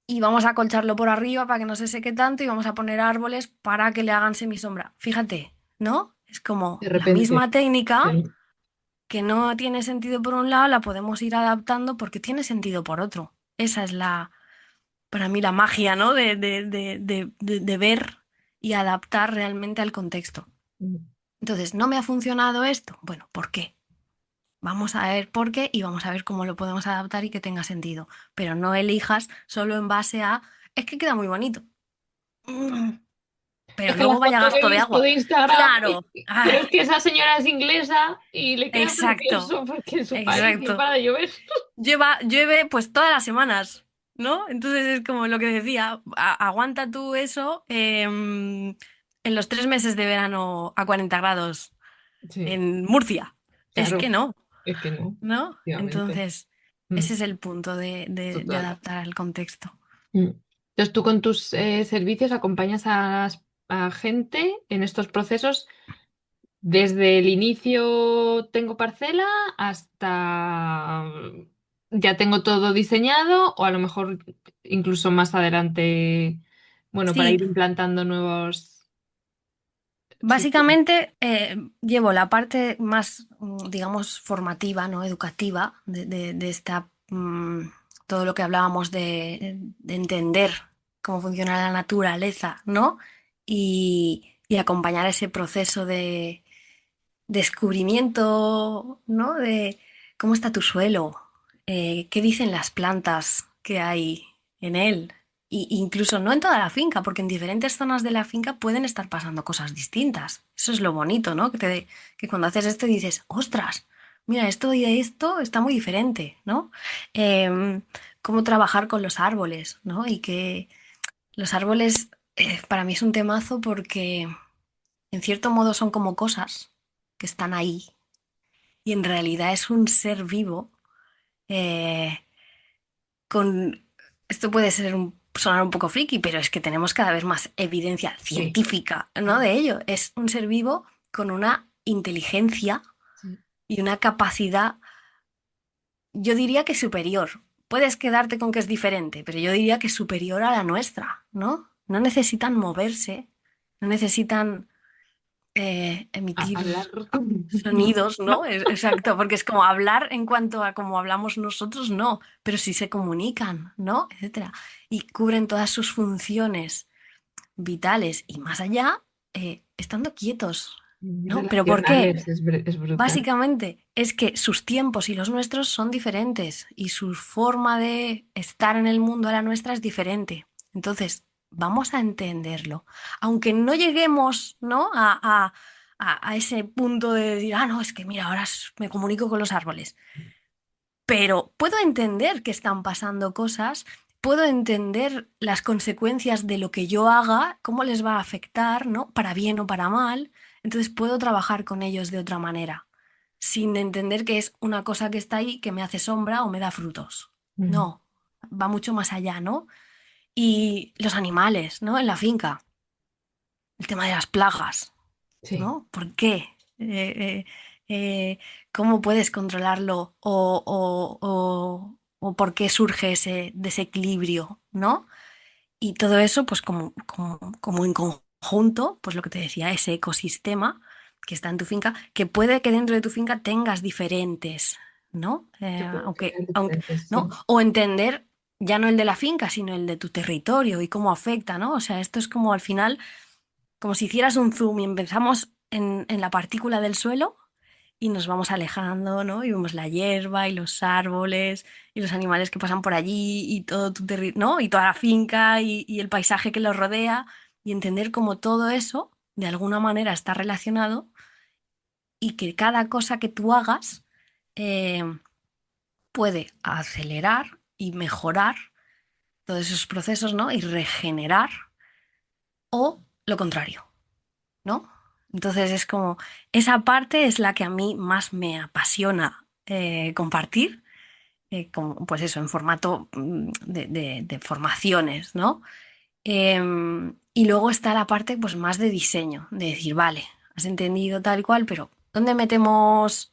[SPEAKER 4] y vamos a acolcharlo por arriba para que no se seque tanto y vamos a poner árboles para que le hagan semisombra. Fíjate, ¿no? Es como
[SPEAKER 2] de
[SPEAKER 4] la
[SPEAKER 2] repente.
[SPEAKER 4] misma técnica
[SPEAKER 2] Sí.
[SPEAKER 4] que no tiene sentido por un lado, la podemos ir adaptando porque tiene sentido por otro. Esa es para mí, la magia, ¿no? De ver y adaptar realmente al contexto. Entonces, ¿no me ha funcionado esto? Bueno, ¿por qué? Vamos a ver por qué y vamos a ver cómo lo podemos adaptar y que tenga sentido. Pero no elijas solo en base a, es que queda muy bonito. Mm, Pero
[SPEAKER 2] Es que la
[SPEAKER 4] luego vaya
[SPEAKER 2] foto que he
[SPEAKER 4] gasto de
[SPEAKER 2] visto
[SPEAKER 4] agua.
[SPEAKER 2] de Instagram,
[SPEAKER 4] Claro.
[SPEAKER 2] pero
[SPEAKER 4] Ay,
[SPEAKER 2] es que esa señora es inglesa y le queda
[SPEAKER 4] exacto,
[SPEAKER 2] precioso porque en su país no
[SPEAKER 4] exacto.
[SPEAKER 2] para de llover.
[SPEAKER 4] Llueve pues todas las semanas, ¿no? Entonces es como lo que decía, aguanta tú eso en los 3 meses de verano a 40 grados
[SPEAKER 2] Sí,
[SPEAKER 4] en Murcia. Es que
[SPEAKER 2] claro,
[SPEAKER 4] no,
[SPEAKER 2] es que no,
[SPEAKER 4] ¿no?
[SPEAKER 2] efectivamente.
[SPEAKER 4] Entonces,
[SPEAKER 2] Mm,
[SPEAKER 4] ese es el punto de
[SPEAKER 2] total.
[SPEAKER 4] adaptar al contexto.
[SPEAKER 2] Mm. Entonces, tú con tus servicios acompañas a gente en estos procesos desde el inicio tengo parcela hasta ya tengo todo diseñado o a lo mejor incluso más adelante, bueno, para
[SPEAKER 4] Sí,
[SPEAKER 2] ir implantando nuevos sistemas.
[SPEAKER 4] básicamente llevo la parte más, digamos, formativa, ¿no? Educativa de esta, todo lo que hablábamos de entender cómo funciona la naturaleza, ¿no? Y acompañar ese proceso de descubrimiento, ¿no? De cómo está tu suelo, qué dicen las plantas que hay en él. Y incluso no en toda la finca, porque en diferentes zonas de la finca pueden estar pasando cosas distintas. Eso es lo bonito, ¿no? Que cuando haces esto dices, ostras, mira, esto y esto está muy diferente, ¿no? Cómo trabajar con los árboles, ¿no? Y que los árboles para mí es un temazo porque en cierto modo son como cosas que están ahí y en realidad es un ser vivo eh, con... Esto puede sonar un poco friki, pero es que tenemos cada vez más evidencia
[SPEAKER 2] Sí,
[SPEAKER 4] científica, ¿no? De ello. Es un ser vivo con una inteligencia
[SPEAKER 2] sí.
[SPEAKER 4] y una capacidad, yo diría que superior. Puedes quedarte con que es diferente, pero yo diría que superior a la nuestra, ¿no? No necesitan moverse, no necesitan emitir
[SPEAKER 2] Hablar
[SPEAKER 4] sonidos,
[SPEAKER 2] ¿no?
[SPEAKER 4] ¿no? Exacto, porque es como hablar en cuanto a cómo hablamos nosotros, no, pero sí se comunican, ¿no? Etcétera. Y cubren todas sus funciones vitales y más allá, estando quietos, ¿no? ¿Pero por qué?
[SPEAKER 2] Relacionales, es brutal.
[SPEAKER 4] Básicamente es que sus tiempos y los nuestros son diferentes y su forma de estar en el mundo a la nuestra es diferente. Entonces, vamos a entenderlo. Aunque no lleguemos, ¿no? a ese punto de decir, ah, no, es que mira, ahora me comunico con los árboles. Pero puedo entender que están pasando cosas, puedo entender las consecuencias de lo que yo haga, cómo les va a afectar, ¿no? Para bien o para mal. Entonces puedo trabajar con ellos de otra manera, sin entender que es una cosa que está ahí que me hace sombra o me da frutos.
[SPEAKER 2] Mm.
[SPEAKER 4] No, va mucho más allá, ¿no? Y los animales, ¿no? En la finca, el tema de las plagas,
[SPEAKER 2] Sí.
[SPEAKER 4] ¿no? ¿Por qué? ¿Cómo puedes controlarlo o por qué surge ese desequilibrio, ¿no? Y todo eso, pues como en conjunto, pues lo que te decía, ese ecosistema que está en tu finca, que puede que dentro de tu finca tengas diferentes, ¿no?
[SPEAKER 2] Que pueden
[SPEAKER 4] Aunque,
[SPEAKER 2] ser diferentes,
[SPEAKER 4] ¿no?
[SPEAKER 2] sí.
[SPEAKER 4] O entender ya no el de la finca, sino el de tu territorio y cómo afecta, ¿no? O sea, esto es como al final como si hicieras un zoom y empezamos en la partícula del suelo y nos vamos alejando, ¿no? Y vemos la hierba y los árboles y los animales que pasan por allí y todo tu ¿no? Y toda la finca y el paisaje que los rodea y entender cómo todo eso de alguna manera está relacionado y que cada cosa que tú hagas eh, puede acelerar y mejorar todos esos procesos, ¿no? Y regenerar o lo contrario. ¿No? Entonces es como, esa parte es la que a mí más me apasiona compartir, pues eso, en formato de formaciones, ¿no? Y luego está la parte pues más de diseño, de decir, vale, has entendido tal y cual, pero ¿dónde metemos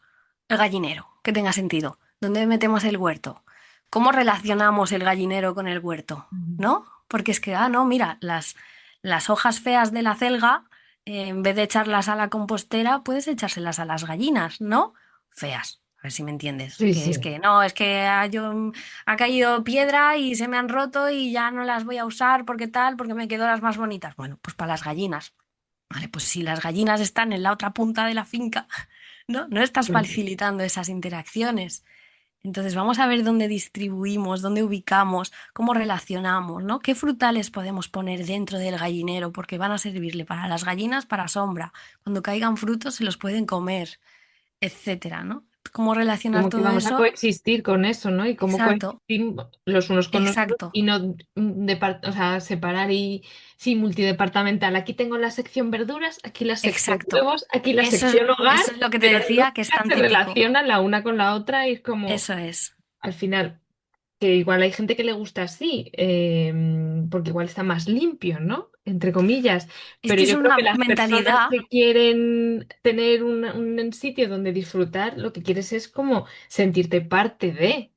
[SPEAKER 4] el gallinero? Que tenga sentido. ¿Dónde metemos el huerto? ¿Cómo relacionamos el gallinero con el huerto?
[SPEAKER 2] Ujú.
[SPEAKER 4] ¿No? Porque es que, ah, no, mira, las hojas feas de la celga, en vez de echarlas a la compostera, puedes echárselas a las gallinas, ¿no? Feas. A ver si me entiendes.
[SPEAKER 2] Sí,
[SPEAKER 4] Que es
[SPEAKER 2] sí.
[SPEAKER 4] que no, es que ha caído piedra y se me han roto y ya no las voy a usar porque tal, porque me quedo las más bonitas. Bueno, pues para las gallinas. Vale, pues si las gallinas están en la otra punta de la finca, ¿no? No estás
[SPEAKER 2] Porque
[SPEAKER 4] facilitando esas interacciones. Entonces vamos a ver dónde distribuimos, dónde ubicamos, cómo relacionamos, ¿no? ¿Qué frutales podemos poner dentro del gallinero? Porque van a servirle para las gallinas, para sombra. Cuando caigan frutos se los pueden comer, etcétera, ¿no? ¿Cómo relacionar
[SPEAKER 2] como que
[SPEAKER 4] todo
[SPEAKER 2] vamos a
[SPEAKER 4] eso?
[SPEAKER 2] coexistir con eso, ¿no? Y cómo
[SPEAKER 4] Exacto,
[SPEAKER 2] coexistir los unos con los otros
[SPEAKER 4] exacto.
[SPEAKER 2] y no o sea, separar y sí, multidepartamental. Aquí tengo la sección verduras, aquí la sección
[SPEAKER 4] Exacto.
[SPEAKER 2] huevos, aquí la sección
[SPEAKER 4] Eso
[SPEAKER 2] hogar,
[SPEAKER 4] es lo que te
[SPEAKER 2] pero
[SPEAKER 4] decía, que es
[SPEAKER 2] nunca
[SPEAKER 4] tan
[SPEAKER 2] se
[SPEAKER 4] típico.
[SPEAKER 2] relacionan la una con la otra y es como,
[SPEAKER 4] Eso es.
[SPEAKER 2] al final, que igual hay gente que le gusta así, porque igual está más limpio, ¿no? Entre comillas.
[SPEAKER 4] Es
[SPEAKER 2] Pero
[SPEAKER 4] que es
[SPEAKER 2] yo creo que
[SPEAKER 4] una
[SPEAKER 2] las personas
[SPEAKER 4] mentalidad
[SPEAKER 2] que quieren tener un sitio donde disfrutar, lo que quieres es como sentirte parte de.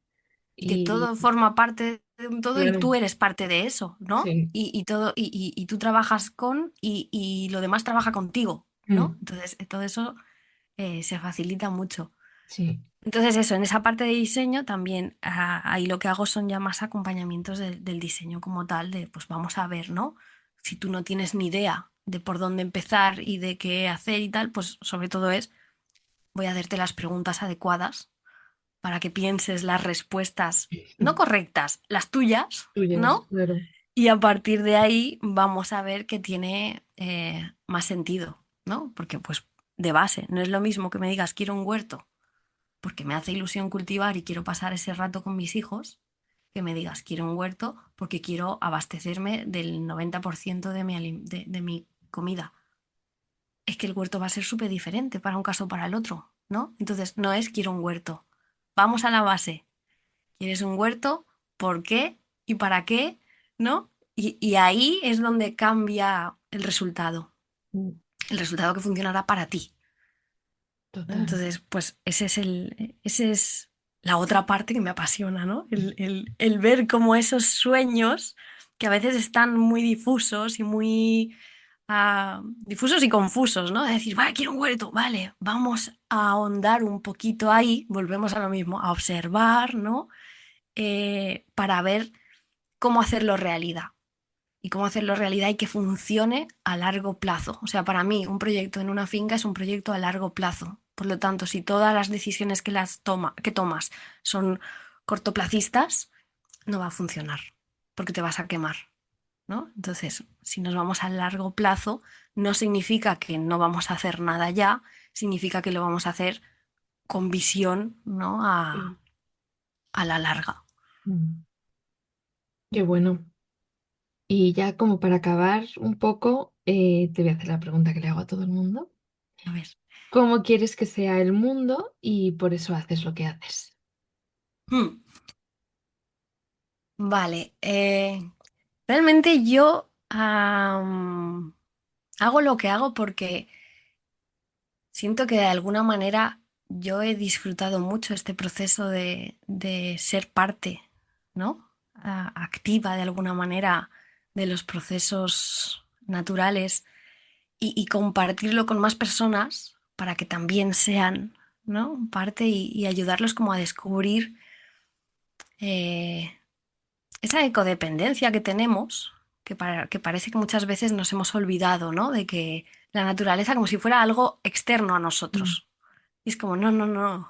[SPEAKER 4] que
[SPEAKER 2] Y
[SPEAKER 4] todo forma parte de un todo y
[SPEAKER 2] claro,
[SPEAKER 4] tú eres parte de eso, ¿no?
[SPEAKER 2] sí.
[SPEAKER 4] Y todo, y tú trabajas con y lo demás trabaja contigo, ¿no?
[SPEAKER 2] Mm,
[SPEAKER 4] Entonces, todo eso se facilita mucho.
[SPEAKER 2] sí.
[SPEAKER 4] Entonces, eso, en esa parte de diseño también, ahí lo que hago son ya más acompañamientos del diseño como tal, de pues vamos a ver, ¿no? Si tú no tienes ni idea de por dónde empezar y de qué hacer y tal, pues sobre todo es, voy a hacerte las preguntas adecuadas para que pienses las respuestas no correctas, las tuyas,
[SPEAKER 2] Tuyas,
[SPEAKER 4] ¿no?
[SPEAKER 2] claro.
[SPEAKER 4] Y a partir de ahí vamos a ver que tiene más sentido, ¿no? Porque pues de base, no es lo mismo que me digas quiero un huerto porque me hace ilusión cultivar y quiero pasar ese rato con mis hijos, que me digas quiero un huerto porque quiero abastecerme del 90% de mi comida. Es que el huerto va a ser súper diferente para un caso o para el otro, ¿no? Entonces no es quiero un huerto. Vamos a la base. ¿Quieres un huerto? ¿Por qué? ¿Y para qué? ¿No? Y ahí es donde cambia
[SPEAKER 2] Mm,
[SPEAKER 4] el resultado que funcionará para ti. ¿No?
[SPEAKER 2] total.
[SPEAKER 4] Entonces, pues ese es la otra parte que me apasiona, ¿no? El ver cómo esos sueños, que a veces están muy difusos y muy difusos y confusos, ¿no? De decir, vale, quiero un huerto, vale, vamos a ahondar un poquito ahí, volvemos a lo mismo, a observar, ¿no? Para ver cómo hacerlo realidad y cómo hacerlo realidad y que funcione a largo plazo. O sea, para mí un proyecto en una finca es un proyecto a largo plazo. Por lo tanto, si todas las decisiones que tomas son cortoplacistas, no va a funcionar porque te vas a quemar, ¿no? Entonces, si nos vamos a largo plazo, no significa que no vamos a hacer nada ya, significa que lo vamos a hacer con visión, ¿no?
[SPEAKER 2] Sí.
[SPEAKER 4] A la larga.
[SPEAKER 2] Mm. Qué bueno. Y ya como para acabar un poco, te voy a hacer la pregunta que le hago a todo el mundo.
[SPEAKER 4] A ver.
[SPEAKER 2] ¿Cómo quieres que sea el mundo y por eso haces lo que haces?
[SPEAKER 4] Hmm. Vale. Realmente yo hago lo que hago porque siento que de alguna manera yo he disfrutado mucho este proceso de ser parte, ¿no? Activa de alguna manera de los procesos naturales y compartirlo con más personas para que también sean, ¿no? Parte y ayudarlos como a descubrir eh, esa ecodependencia que tenemos, que parece que muchas veces nos hemos olvidado, ¿no? De que la naturaleza como si fuera algo externo a
[SPEAKER 2] Mm.
[SPEAKER 4] nosotros. Y es como, no, no, no,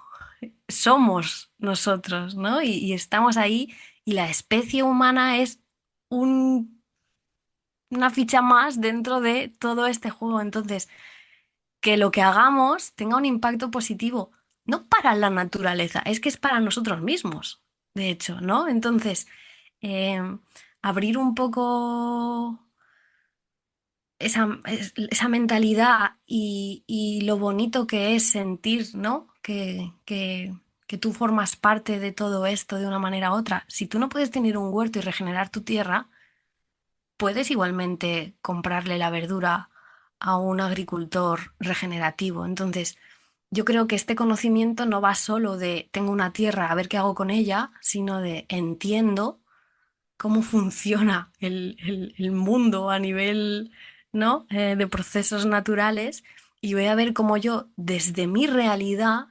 [SPEAKER 4] somos nosotros, ¿no? Y estamos ahí y la especie humana es un- una ficha más dentro de todo este juego. Entonces, que lo que hagamos tenga un impacto positivo, no para la naturaleza, es que es para nosotros mismos, de hecho, ¿no? Entonces, eh, abrir un poco esa mentalidad y lo bonito que es sentir, ¿no? Que tú formas parte de todo esto de una manera u otra. Si tú no puedes tener un huerto y regenerar tu tierra, puedes igualmente comprarle la verdura a un agricultor regenerativo. Entonces, yo creo que este conocimiento no va solo de tengo una tierra, a ver qué hago con ella, sino de entiendo cómo funciona el mundo a nivel, ¿no? De procesos naturales y voy a ver cómo yo, desde mi realidad,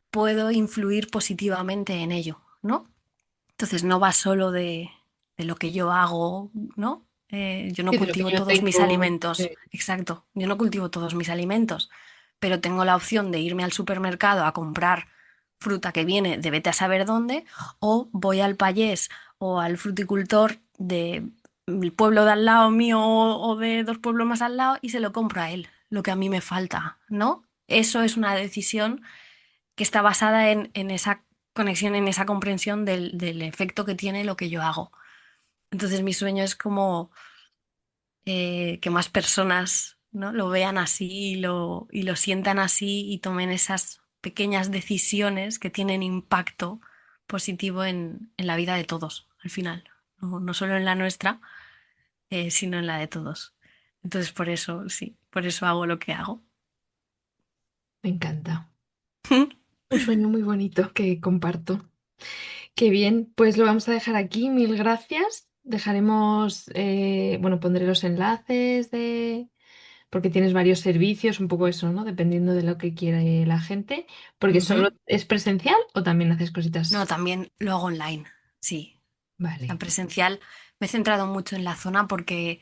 [SPEAKER 4] puedo influir positivamente en ello, ¿no? Entonces no va solo de lo que yo hago, ¿no? Yo no
[SPEAKER 2] Y de lo que
[SPEAKER 4] cultivo
[SPEAKER 2] yo
[SPEAKER 4] todos mis
[SPEAKER 2] tengo.
[SPEAKER 4] alimentos, exacto, yo no cultivo todos mis alimentos, pero tengo la opción de irme al supermercado a comprar fruta que viene de vete a saber dónde, o voy al payés o al fruticultor del pueblo de al lado mío o de dos pueblos más al lado y se lo compro a él, lo que a mí me falta, ¿no? Eso es una decisión que está basada en esa conexión, en esa comprensión del efecto que tiene lo que yo hago. Entonces mi sueño es como que más personas, ¿no? Lo vean así y lo sientan así y tomen esas pequeñas decisiones que tienen impacto positivo en la vida de todos, al final. No, no solo en la nuestra, sino en la de todos. Entonces por eso, sí, por eso hago lo que hago.
[SPEAKER 2] Me encanta. Un sueño muy bonito que comparto. Qué bien, pues lo vamos a dejar aquí. Mil gracias. Dejaremos, bueno, pondré los enlaces porque tienes varios servicios, un poco eso, ¿no? Dependiendo de lo que quiere la gente. Porque solo
[SPEAKER 4] Ujú.
[SPEAKER 2] es presencial o también haces
[SPEAKER 4] No,
[SPEAKER 2] cositas.
[SPEAKER 4] también lo hago online, sí. La
[SPEAKER 2] Vale.
[SPEAKER 4] presencial me he centrado mucho en la zona porque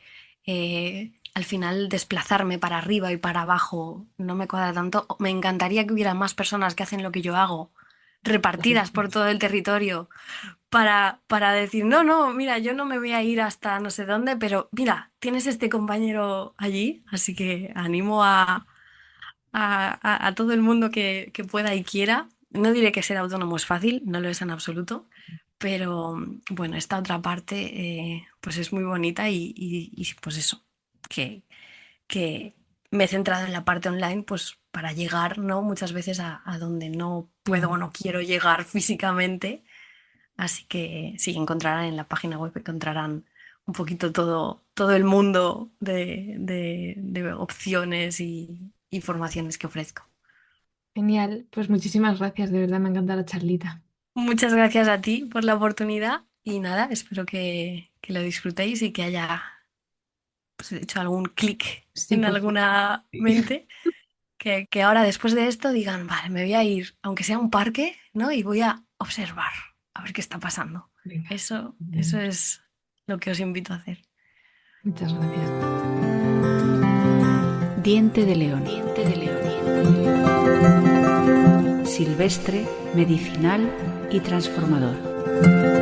[SPEAKER 4] al final desplazarme para arriba y para abajo no me cuadra tanto. Me encantaría que hubiera más personas que hacen lo que yo hago, repartidas por todo el territorio, para decir, no, no, mira, yo no me voy a ir hasta no sé dónde, pero mira, tienes este compañero allí, así que animo a todo el mundo que pueda y quiera. No diré que ser autónomo es fácil, no lo es en absoluto, pero bueno, esta otra parte pues es muy bonita y, pues eso, que, que me he centrado en la parte online pues para llegar, ¿no? Muchas veces a donde no puedo o
[SPEAKER 2] Claro.
[SPEAKER 4] no quiero llegar físicamente. Así que sí, encontrarán en la página web, encontrarán un poquito todo el mundo de opciones y informaciones que ofrezco.
[SPEAKER 2] Genial. Pues muchísimas gracias. De verdad me encanta la charlita.
[SPEAKER 4] Muchas gracias a ti por la oportunidad y nada, espero que lo disfrutéis y que haya pues, he hecho algún clic
[SPEAKER 2] Sí,
[SPEAKER 4] en
[SPEAKER 2] por
[SPEAKER 4] alguna
[SPEAKER 2] favor.
[SPEAKER 4] mente. Que ahora después de esto digan, vale, me voy a ir, aunque sea a un parque, ¿no? Y voy a observar, a ver qué está pasando.
[SPEAKER 2] Venga,
[SPEAKER 4] Eso es lo que os invito a hacer.
[SPEAKER 2] muchas gracias.
[SPEAKER 1] Diente de león. Silvestre, medicinal y transformador.